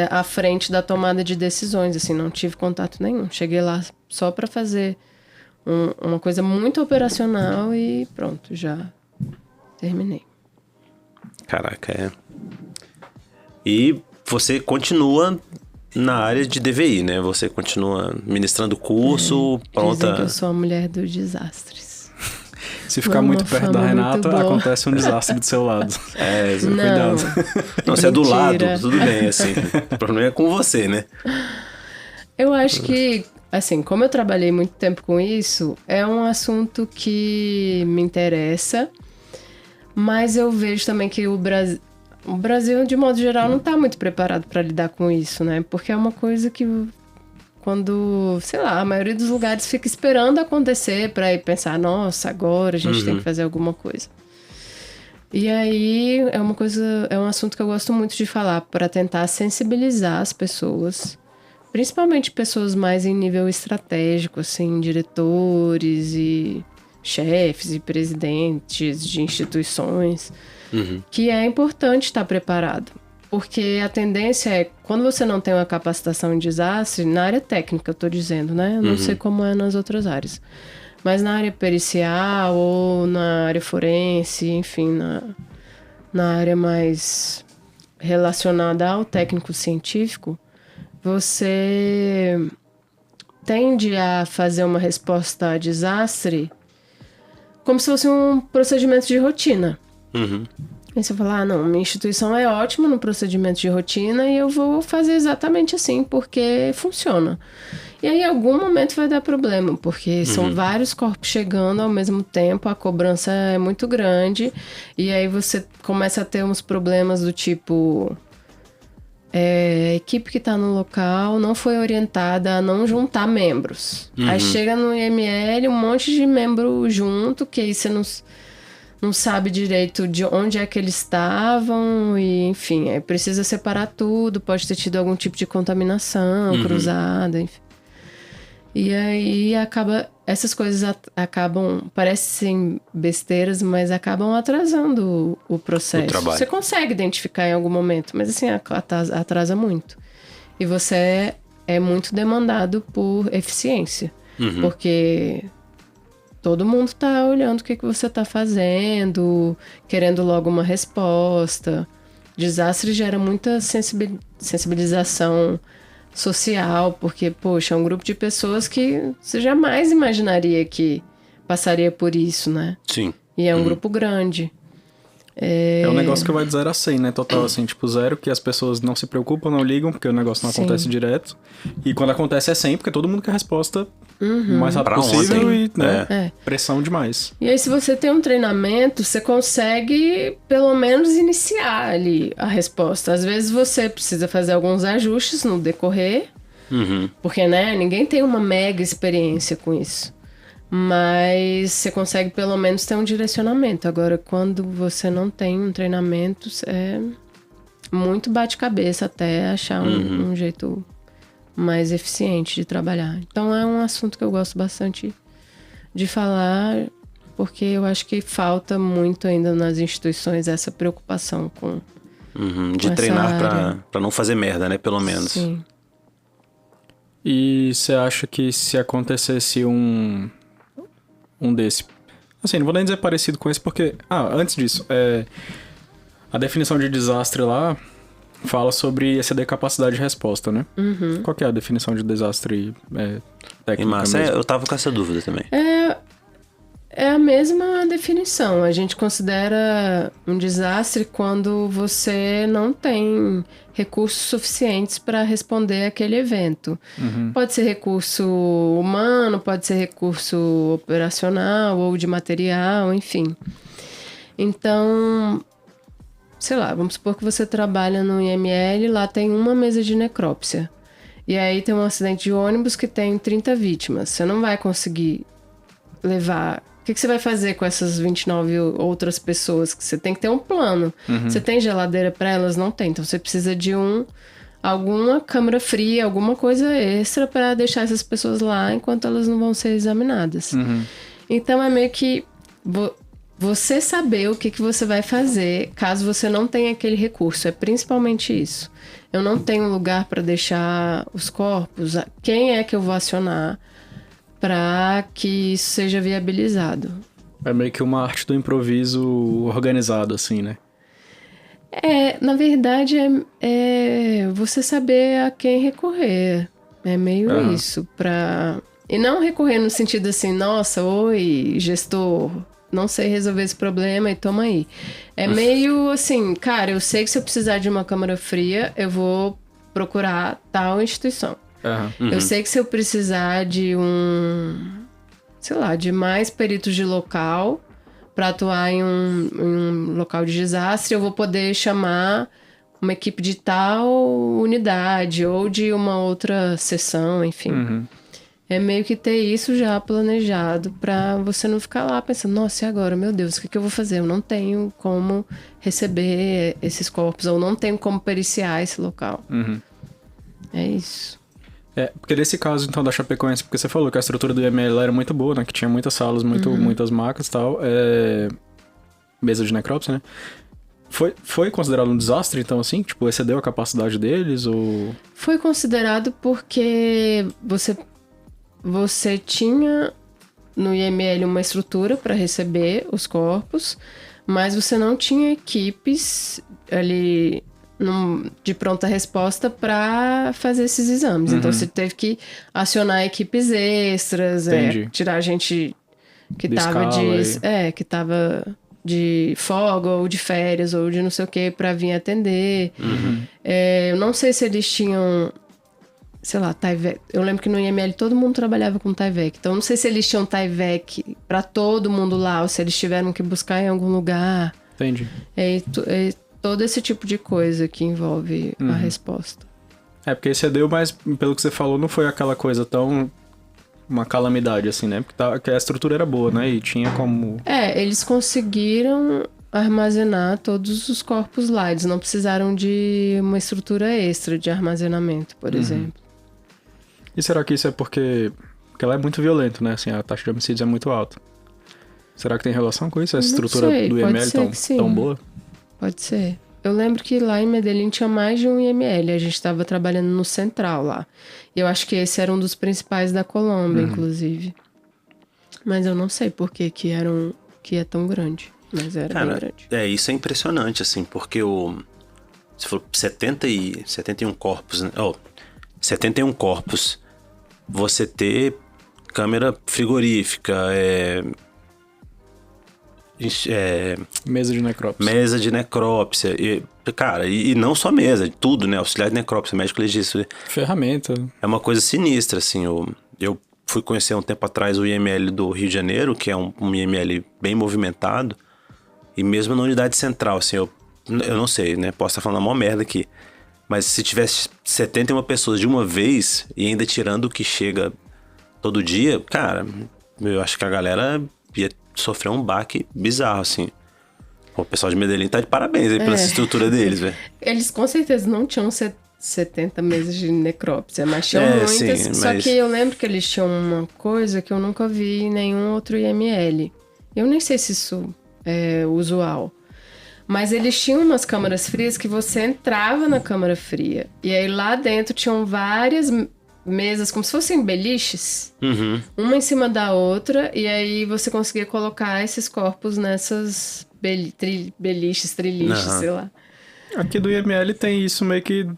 à frente da tomada de decisões, assim, não tive contato nenhum. Cheguei lá só para fazer uma coisa muito operacional e pronto, já terminei. Caraca, E você continua na área de DVI, né? Você continua ministrando curso, pronta... Dizem que eu sou a mulher dos desastres. Se ficar muito perto da Renata, acontece um desastre do seu lado. Cuidado. Não, se é do lado, tudo bem, assim. O problema é com você, né? Eu acho que assim, como eu trabalhei muito tempo com isso, é um assunto que me interessa, mas eu vejo também que o Brasil, de modo geral, não está muito preparado para lidar com isso, né? Porque é uma coisa que, quando, sei lá, a maioria dos lugares fica esperando acontecer para ir pensar, nossa, agora a gente tem que fazer alguma coisa. E aí é um assunto que eu gosto muito de falar para tentar sensibilizar as pessoas, principalmente pessoas mais em nível estratégico, assim, diretores e chefes e presidentes de instituições, que é importante estar preparado. Porque a tendência é, quando você não tem uma capacitação em desastre, na área técnica, eu tô dizendo, né? Eu não sei como é nas outras áreas. Mas na área pericial ou na área forense, enfim, na área mais relacionada ao técnico científico, você tende a fazer uma resposta a desastre como se fosse um procedimento de rotina. Aí você fala, não, minha instituição é ótima no procedimento de rotina e eu vou fazer exatamente assim, porque funciona. E aí, em algum momento vai dar problema, porque são vários corpos chegando ao mesmo tempo, a cobrança é muito grande, e aí você começa a ter uns problemas do tipo... a equipe que está no local não foi orientada a não juntar membros. Aí chega no IML um monte de membro junto, que aí você não sabe direito de onde é que eles estavam, e enfim, aí precisa separar tudo, pode ter tido algum tipo de contaminação cruzada, enfim. E aí essas coisas parecem besteiras, mas acabam atrasando o processo. O trabalho. Você consegue identificar em algum momento, mas assim, atrasa muito. E você é muito demandado por eficiência, porque todo mundo está olhando o que você está fazendo, querendo logo uma resposta. Desastre gera muita sensibilização social, porque, poxa, é um grupo de pessoas que você jamais imaginaria que passaria por isso, né? Sim. E é um grupo grande. É um negócio que vai de 0 a 100, né? Total, assim, tipo, 0, que as pessoas não se preocupam, não ligam, porque o negócio não acontece direto. E quando acontece é 100, porque todo mundo quer a resposta o mais rápido possível ontem. E, né, pressão demais. E aí, se você tem um treinamento, você consegue, pelo menos, iniciar ali a resposta. Às vezes você precisa fazer alguns ajustes no decorrer, porque, né, ninguém tem uma mega experiência com isso. Mas você consegue pelo menos ter um direcionamento. Agora, quando você não tem um treinamento, é muito bate-cabeça até achar um jeito mais eficiente de trabalhar. Então é um assunto que eu gosto bastante de falar, porque eu acho que falta muito ainda nas instituições essa preocupação com de treinar pra não fazer merda, né? Pelo menos. Sim. E você acha que se acontecesse um desse... Assim, não vou nem dizer parecido com esse, porque... antes disso, a definição de desastre lá fala sobre exceder capacidade de resposta, né? Qual que é a definição de desastre técnica Massa, mesmo? eu tava com essa dúvida também. É a mesma definição. A gente considera um desastre quando você não tem recursos suficientes para responder àquele evento. Pode ser recurso humano, pode ser recurso operacional ou de material, enfim. Então, sei lá, vamos supor que você trabalha no IML, lá tem uma mesa de necrópsia. E aí tem um acidente de ônibus que tem 30 vítimas. Você não vai conseguir levar... O que você vai fazer com essas 29 outras pessoas? Você tem que ter um plano. Você tem geladeira para elas? Não tem. Então você precisa de alguma câmara fria, alguma coisa extra para deixar essas pessoas lá enquanto elas não vão ser examinadas. Então é meio que você saber o que você vai fazer caso você não tenha aquele recurso. É principalmente isso. Eu não tenho lugar para deixar os corpos. Quem é que eu vou acionar para que isso seja viabilizado? É meio que uma arte do improviso organizado, assim, né? Na verdade, é você saber a quem recorrer. É meio isso. E não recorrer no sentido assim, nossa, oi, gestor, não sei resolver esse problema e toma aí. É meio assim, cara, eu sei que se eu precisar de uma câmara fria, eu vou procurar tal instituição. Eu sei que se eu precisar de de mais peritos de local para atuar em um local de desastre, eu vou poder chamar uma equipe de tal unidade ou de uma outra seção, enfim. É meio que ter isso já planejado pra você não ficar lá pensando, nossa, e agora? Meu Deus, o que eu vou fazer? Eu não tenho como receber esses corpos, ou não tenho como periciar esse local. É isso. Porque nesse caso, então, da Chapecoense, porque você falou que a estrutura do IML era muito boa, né? Que tinha muitas salas, muitas macas e tal. Mesa de necrópsia, né? Foi considerado um desastre, então, assim? Tipo, excedeu a capacidade deles, ou... Foi considerado porque você tinha no IML uma estrutura para receber os corpos, mas você não tinha equipes ali de pronta resposta para fazer esses exames. Então você teve que acionar equipes extras, tirar gente que tava de folga ou de férias ou de não sei o que para vir atender. Eu não sei se eles tinham, sei lá, Tyvek. Eu lembro que no IML todo mundo trabalhava com Tyvek. Então não sei se eles tinham Tyvek para todo mundo lá ou se eles tiveram que buscar em algum lugar. Entendi. Todo esse tipo de coisa que envolve a resposta. Porque excedeu, mas pelo que você falou, não foi aquela coisa tão... uma calamidade, assim, né? Porque a estrutura era boa, né? E tinha como... Eles conseguiram armazenar todos os corpos lá. Eles não precisaram de uma estrutura extra de armazenamento, por exemplo. E será que isso é porque ela é muito violenta, né? Assim, a taxa de homicídios é muito alta. Será que tem relação com isso? A estrutura do IML tão boa? Pode ser. Eu lembro que lá em Medellín tinha mais de um IML. A gente estava trabalhando no Central lá. E eu acho que esse era um dos principais da Colômbia, inclusive. Mas eu não sei por que é tão grande. Mas era bem grande. Isso é impressionante, assim, porque você falou 71 corpos, né? 71 corpos. Você ter câmera frigorífica, mesa de necrópsia. Mesa de necrópsia. E não só mesa, tudo, né? Auxiliar de necrópsia, médico legista. Ferramenta. É uma coisa sinistra, assim. Eu fui conhecer um tempo atrás o IML do Rio de Janeiro, que é um IML bem movimentado. E mesmo na unidade central, assim, eu não sei, né? Posso estar falando a maior merda aqui. Mas se tivesse 71 pessoas de uma vez e ainda tirando o que chega todo dia, cara, eu acho que a galera ia sofrer um baque bizarro, assim. O pessoal de Medellín tá de parabéns aí pela estrutura deles, velho. Eles com certeza não tinham 70 mesas de necrópsia, mas tinham muitas. Sim, só que eu lembro que eles tinham uma coisa que eu nunca vi em nenhum outro IML. Eu nem sei se isso é usual. Mas eles tinham umas câmaras frias que você entrava na câmara fria. E aí lá dentro tinham várias mesas, como se fossem beliches, uma em cima da outra, e aí você conseguia colocar esses corpos nessas beliches, triliches, sei lá. Aqui do IML tem isso meio que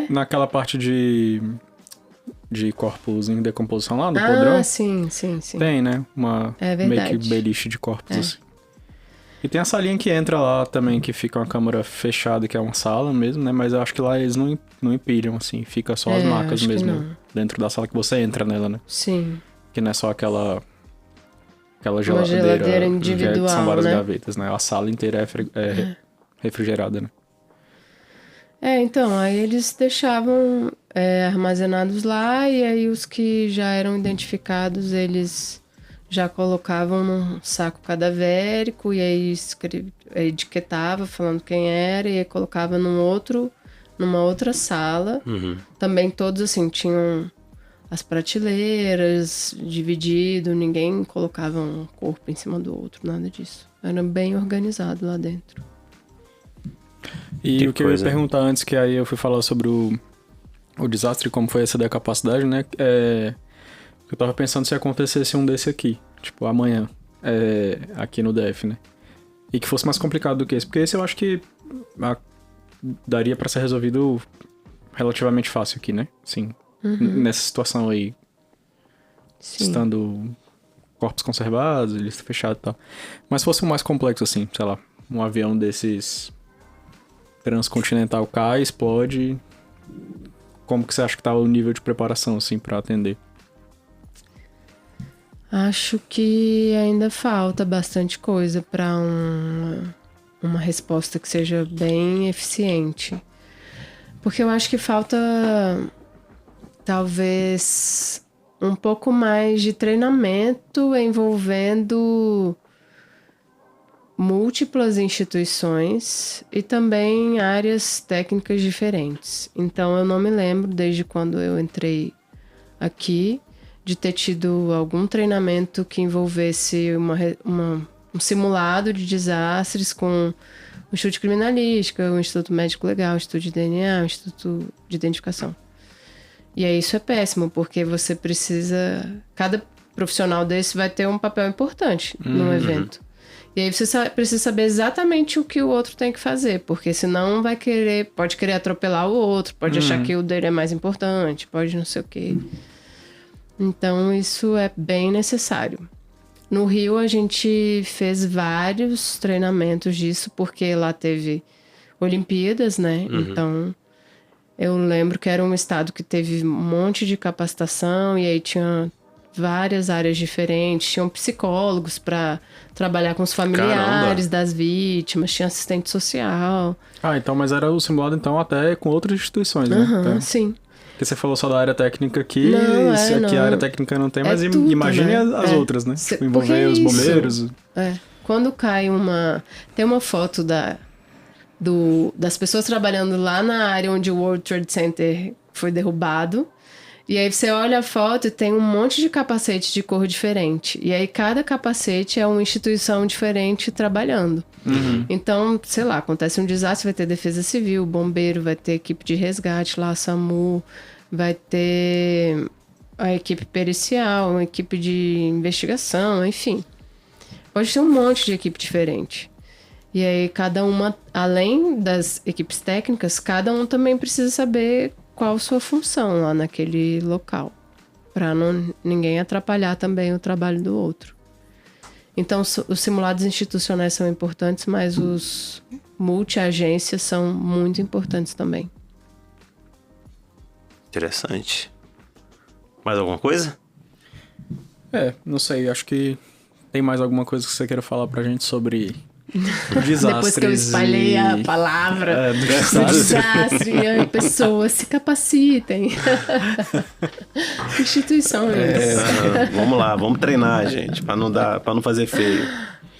naquela parte de corpos em decomposição lá no podrão. Sim. Tem, né? É meio que beliche de corpos assim. E tem a salinha que entra lá também, que fica uma câmara fechada, que é uma sala mesmo, né? Mas eu acho que lá eles não empilham, assim. Fica só as macas mesmo dentro da sala que você entra nela, né? Sim. Que não é só aquela uma geladeira individual, que são várias né? gavetas, né? A sala inteira é refrigerada, né? Então, aí eles deixavam armazenados lá, e aí os que já eram identificados, eles já colocavam num saco cadavérico, e aí etiquetava falando quem era, e aí colocava numa outra sala. Também todos, assim, tinham as prateleiras dividido, ninguém colocava um corpo em cima do outro, nada disso. Era bem organizado lá dentro. E o que eu ia perguntar antes, que aí eu fui falar sobre o desastre, como foi essa da capacidade, né? Eu tava pensando se acontecesse um desse aqui, tipo, amanhã, aqui no DF, né? E que fosse mais complicado do que esse, porque esse eu acho que daria pra ser resolvido relativamente fácil aqui, né? Sim. Nessa situação aí, estando corpos conservados, lista fechada e tal. Mas se fosse um mais complexo, assim, sei lá, um avião desses transcontinental cai, explode, como que você acha que tá o nível de preparação, assim, pra atender? Acho que ainda falta bastante coisa para uma resposta que seja bem eficiente. Porque eu acho que falta, talvez, um pouco mais de treinamento envolvendo múltiplas instituições e também áreas técnicas diferentes. Então, eu não me lembro, desde quando eu entrei aqui, de ter tido algum treinamento que envolvesse um simulado de desastres com o Instituto de Criminalística, o Instituto Médico Legal, o Instituto de DNA, o Instituto de Identificação. E aí isso é péssimo, porque você precisa... Cada profissional desse vai ter um papel importante no evento. E aí você precisa saber exatamente o que o outro tem que fazer, porque senão pode querer atropelar o outro, pode achar que o dele é mais importante, pode não sei o quê. Então isso é bem necessário. No Rio a gente fez vários treinamentos disso, porque lá teve Olimpíadas, né? Então eu lembro que era um estado que teve um monte de capacitação e aí tinha várias áreas diferentes, tinham psicólogos para trabalhar com os familiares das vítimas, tinha assistente social. Então, mas era o simulado, então, até com outras instituições, né? Então, sim. Porque você falou só da área técnica aqui, aqui a área técnica não tem, mas tudo, imagine as outras, né? Tipo, envolver os bombeiros. Quando cai tem uma foto das pessoas trabalhando lá na área onde o World Trade Center foi derrubado. E aí você olha a foto e tem um monte de capacete de cor diferente. E aí cada capacete é uma instituição diferente trabalhando. Então, sei lá, acontece um desastre, vai ter defesa civil, bombeiro, vai ter equipe de resgate lá, SAMU, vai ter a equipe pericial, uma equipe de investigação, enfim. Pode ter um monte de equipe diferente. E aí cada uma, além das equipes técnicas, cada um também precisa saber qual a sua função lá naquele local, para ninguém atrapalhar também o trabalho do outro. Então, os simulados institucionais são importantes, mas os multi-agências são muito importantes também. Interessante. Mais alguma coisa? Não sei, acho que tem mais alguma coisa que você queira falar pra gente sobre desastres. Depois que eu espalhei a palavra do desastre, pessoas se capacitem. Instituições. Vamos lá, vamos treinar, gente, para não fazer feio.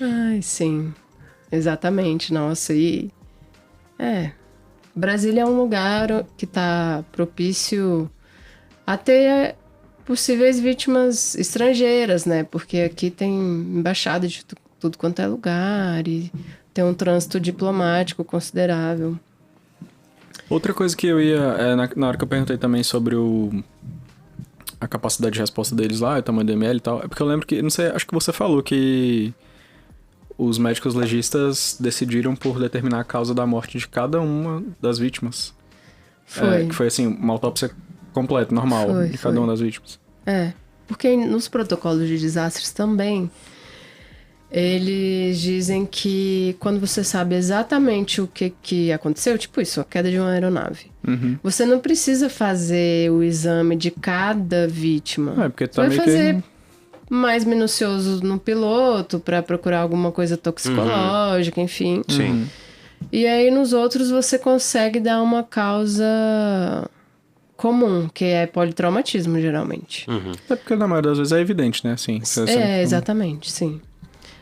Ai, sim. Exatamente, nossa. Brasília é um lugar que está propício a ter possíveis vítimas estrangeiras, né? Porque aqui tem embaixada de tudo quanto é lugar e tem um trânsito diplomático considerável. Outra coisa que eu ia... na hora que eu perguntei também sobre a capacidade de resposta deles lá, o tamanho do ML e tal, é porque eu lembro que, não sei, acho que você falou que os médicos legistas decidiram por determinar a causa da morte de cada uma das vítimas. Foi. Que foi, assim, uma autópsia completa, normal, de cada uma das vítimas. Porque nos protocolos de desastres também, eles dizem que quando você sabe exatamente o que aconteceu, tipo isso, a queda de uma aeronave, você não precisa fazer o exame de cada vítima. Porque você vai fazer mais minucioso no piloto para procurar alguma coisa toxicológica, enfim. Sim. E aí nos outros você consegue dar uma causa comum, que é politraumatismo, geralmente. Porque na maioria das vezes é evidente, né? Assim, exatamente, sim.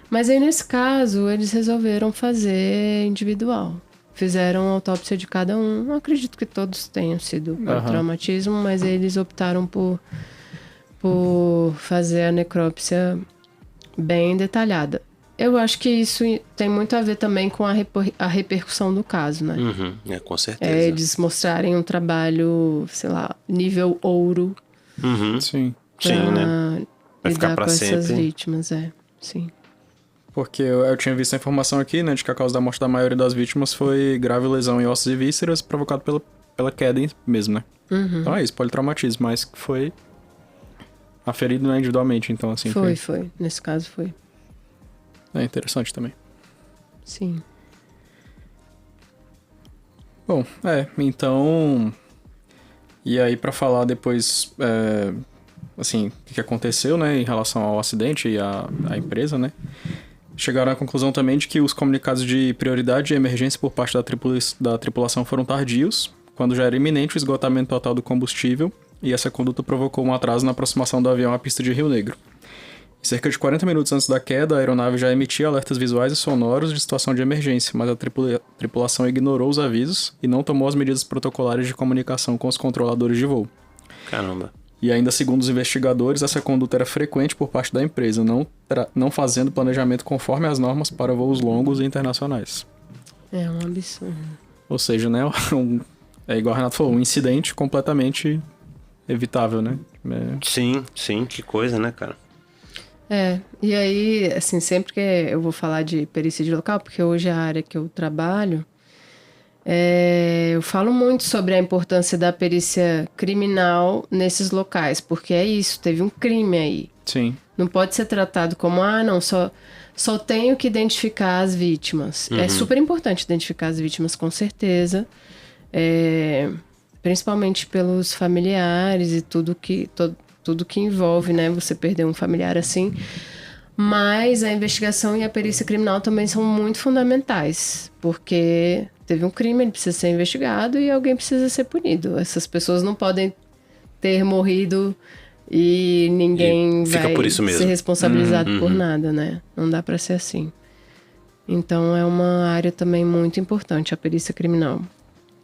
Mas aí, nesse caso, eles resolveram fazer individual. Fizeram a autópsia de cada um. Não acredito que todos tenham sido traumatismo, mas eles optaram por fazer a necrópsia bem detalhada. Eu acho que isso tem muito a ver também com a repercussão do caso, né? Com certeza. Eles mostrarem um trabalho, sei lá, nível ouro. Sim. Sim, né? Vai ficar lidar pra com sempre. essas vítimas, sim. Porque eu tinha visto a informação aqui, né, de que a causa da morte da maioria das vítimas foi grave lesão em ossos e vísceras provocado pela queda mesmo, né? Então é isso, politraumatismo, mas foi aferido, né, individualmente, então assim... Foi. Nesse caso foi. É interessante também. Sim. Bom, então... E aí, pra falar depois, assim, o que aconteceu, né, em relação ao acidente e à empresa, né? Chegaram à conclusão também de que os comunicados de prioridade e emergência por parte da tripulação foram tardios, quando já era iminente o esgotamento total do combustível, e essa conduta provocou um atraso na aproximação do avião à pista de Rio Negro. Cerca de 40 minutos antes da queda, a aeronave já emitia alertas visuais e sonoros de situação de emergência, mas a tripulação ignorou os avisos e não tomou as medidas protocolares de comunicação com os controladores de voo. Caramba. E ainda segundo os investigadores, essa conduta era frequente por parte da empresa, não fazendo planejamento conforme as normas para voos longos e internacionais. É um absurdo. Ou seja, né, é igual o Renato falou, um incidente completamente evitável, né? Sim, que coisa, né, cara? E aí, assim, sempre que eu vou falar de perícia de local, porque hoje é a área que eu trabalho, eu falo muito sobre a importância da perícia criminal nesses locais, porque é isso, teve um crime aí. Sim. Não pode ser tratado como, não, só tenho que identificar as vítimas. É super importante identificar as vítimas, com certeza, principalmente pelos familiares e tudo que envolve, né, você perder um familiar assim. Mas a investigação e a perícia criminal também são muito fundamentais, porque teve um crime, ele precisa ser investigado e alguém precisa ser punido. Essas pessoas não podem ter morrido e ninguém vai ser responsabilizado por nada, né? Não dá pra ser assim. Então é uma área também muito importante, a perícia criminal.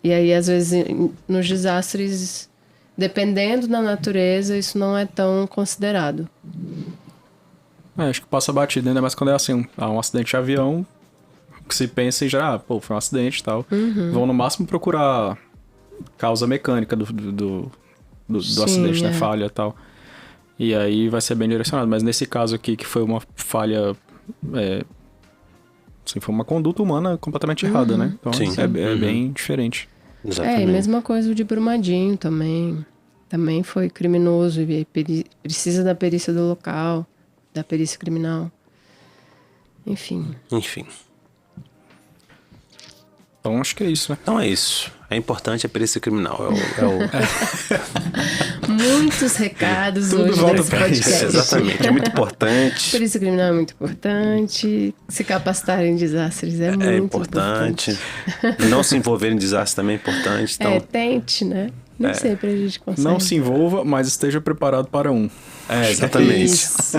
E aí, às vezes, nos desastres, dependendo da natureza, isso não é tão considerado. Acho que passa batido, ainda mais quando é assim, um acidente de avião, que se pensa e já, foi um acidente e tal. Vão no máximo procurar causa mecânica do acidente, né? Falha e tal. E aí vai ser bem direcionado. Mas nesse caso aqui, que foi uma falha, assim, foi uma conduta humana completamente errada, né? Então é bem diferente. Exatamente. E mesma coisa o de Brumadinho também. Também foi criminoso e precisa da perícia do local, da perícia criminal. Enfim. Então acho que é isso, né? Então é isso. É importante a perícia criminal. Muitos recados hoje nesse podcast. Exatamente, é muito importante. Perícia criminal é muito importante. Se capacitar em desastres é muito importante. Não se envolver em desastres também é importante. Então... tente, né? Nem sempre a gente consegue. Não se envolva, mas esteja preparado para um. Exatamente. Isso.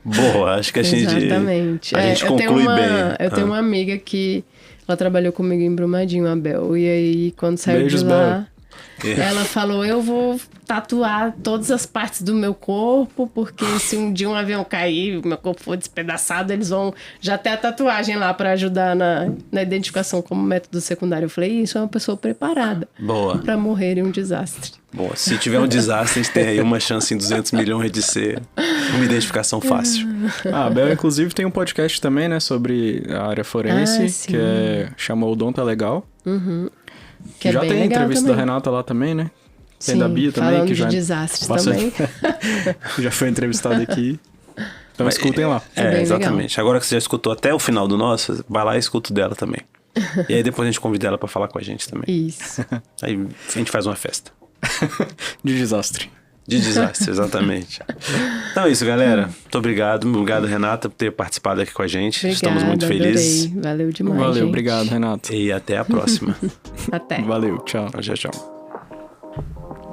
Boa, acho que a gente conclui bem. Eu tenho uma amiga que ela trabalhou comigo em Brumadinho, a Bel. E aí, quando saiu Beijos, de lá, Bel. Ela falou, eu vou tatuar todas as partes do meu corpo, porque se um dia um avião cair, meu corpo for despedaçado, eles vão já ter a tatuagem lá para ajudar na identificação como método secundário. Eu falei, isso é uma pessoa preparada. Boa. Para morrer em um desastre. Boa, se tiver um desastre, a gente tem aí uma chance em 200 milhões de ser uma identificação fácil. A Bel, inclusive, tem um podcast também, né, sobre a área forense, que chama O Dom Tá Legal. Que já é tem a entrevista também. da Renata lá também, né? Tem Sim, da Bia também, falando que de já desastres passou... também. já foi entrevistada aqui. Então escutem lá. Exatamente. Legal. Agora que você já escutou até o final do nosso, vai lá e escuta o dela também. E aí depois a gente convida ela pra falar com a gente também. Isso. Aí a gente faz uma festa. De desastre. De desastre, exatamente. Então é isso, galera. Muito obrigado. Obrigado, Renata, por ter participado aqui com a gente. Obrigada, Estamos muito felizes. Adorei. Valeu demais, Valeu, gente. obrigado, Renato. E até a próxima. Até. Valeu, tchau. Tchau, tchau.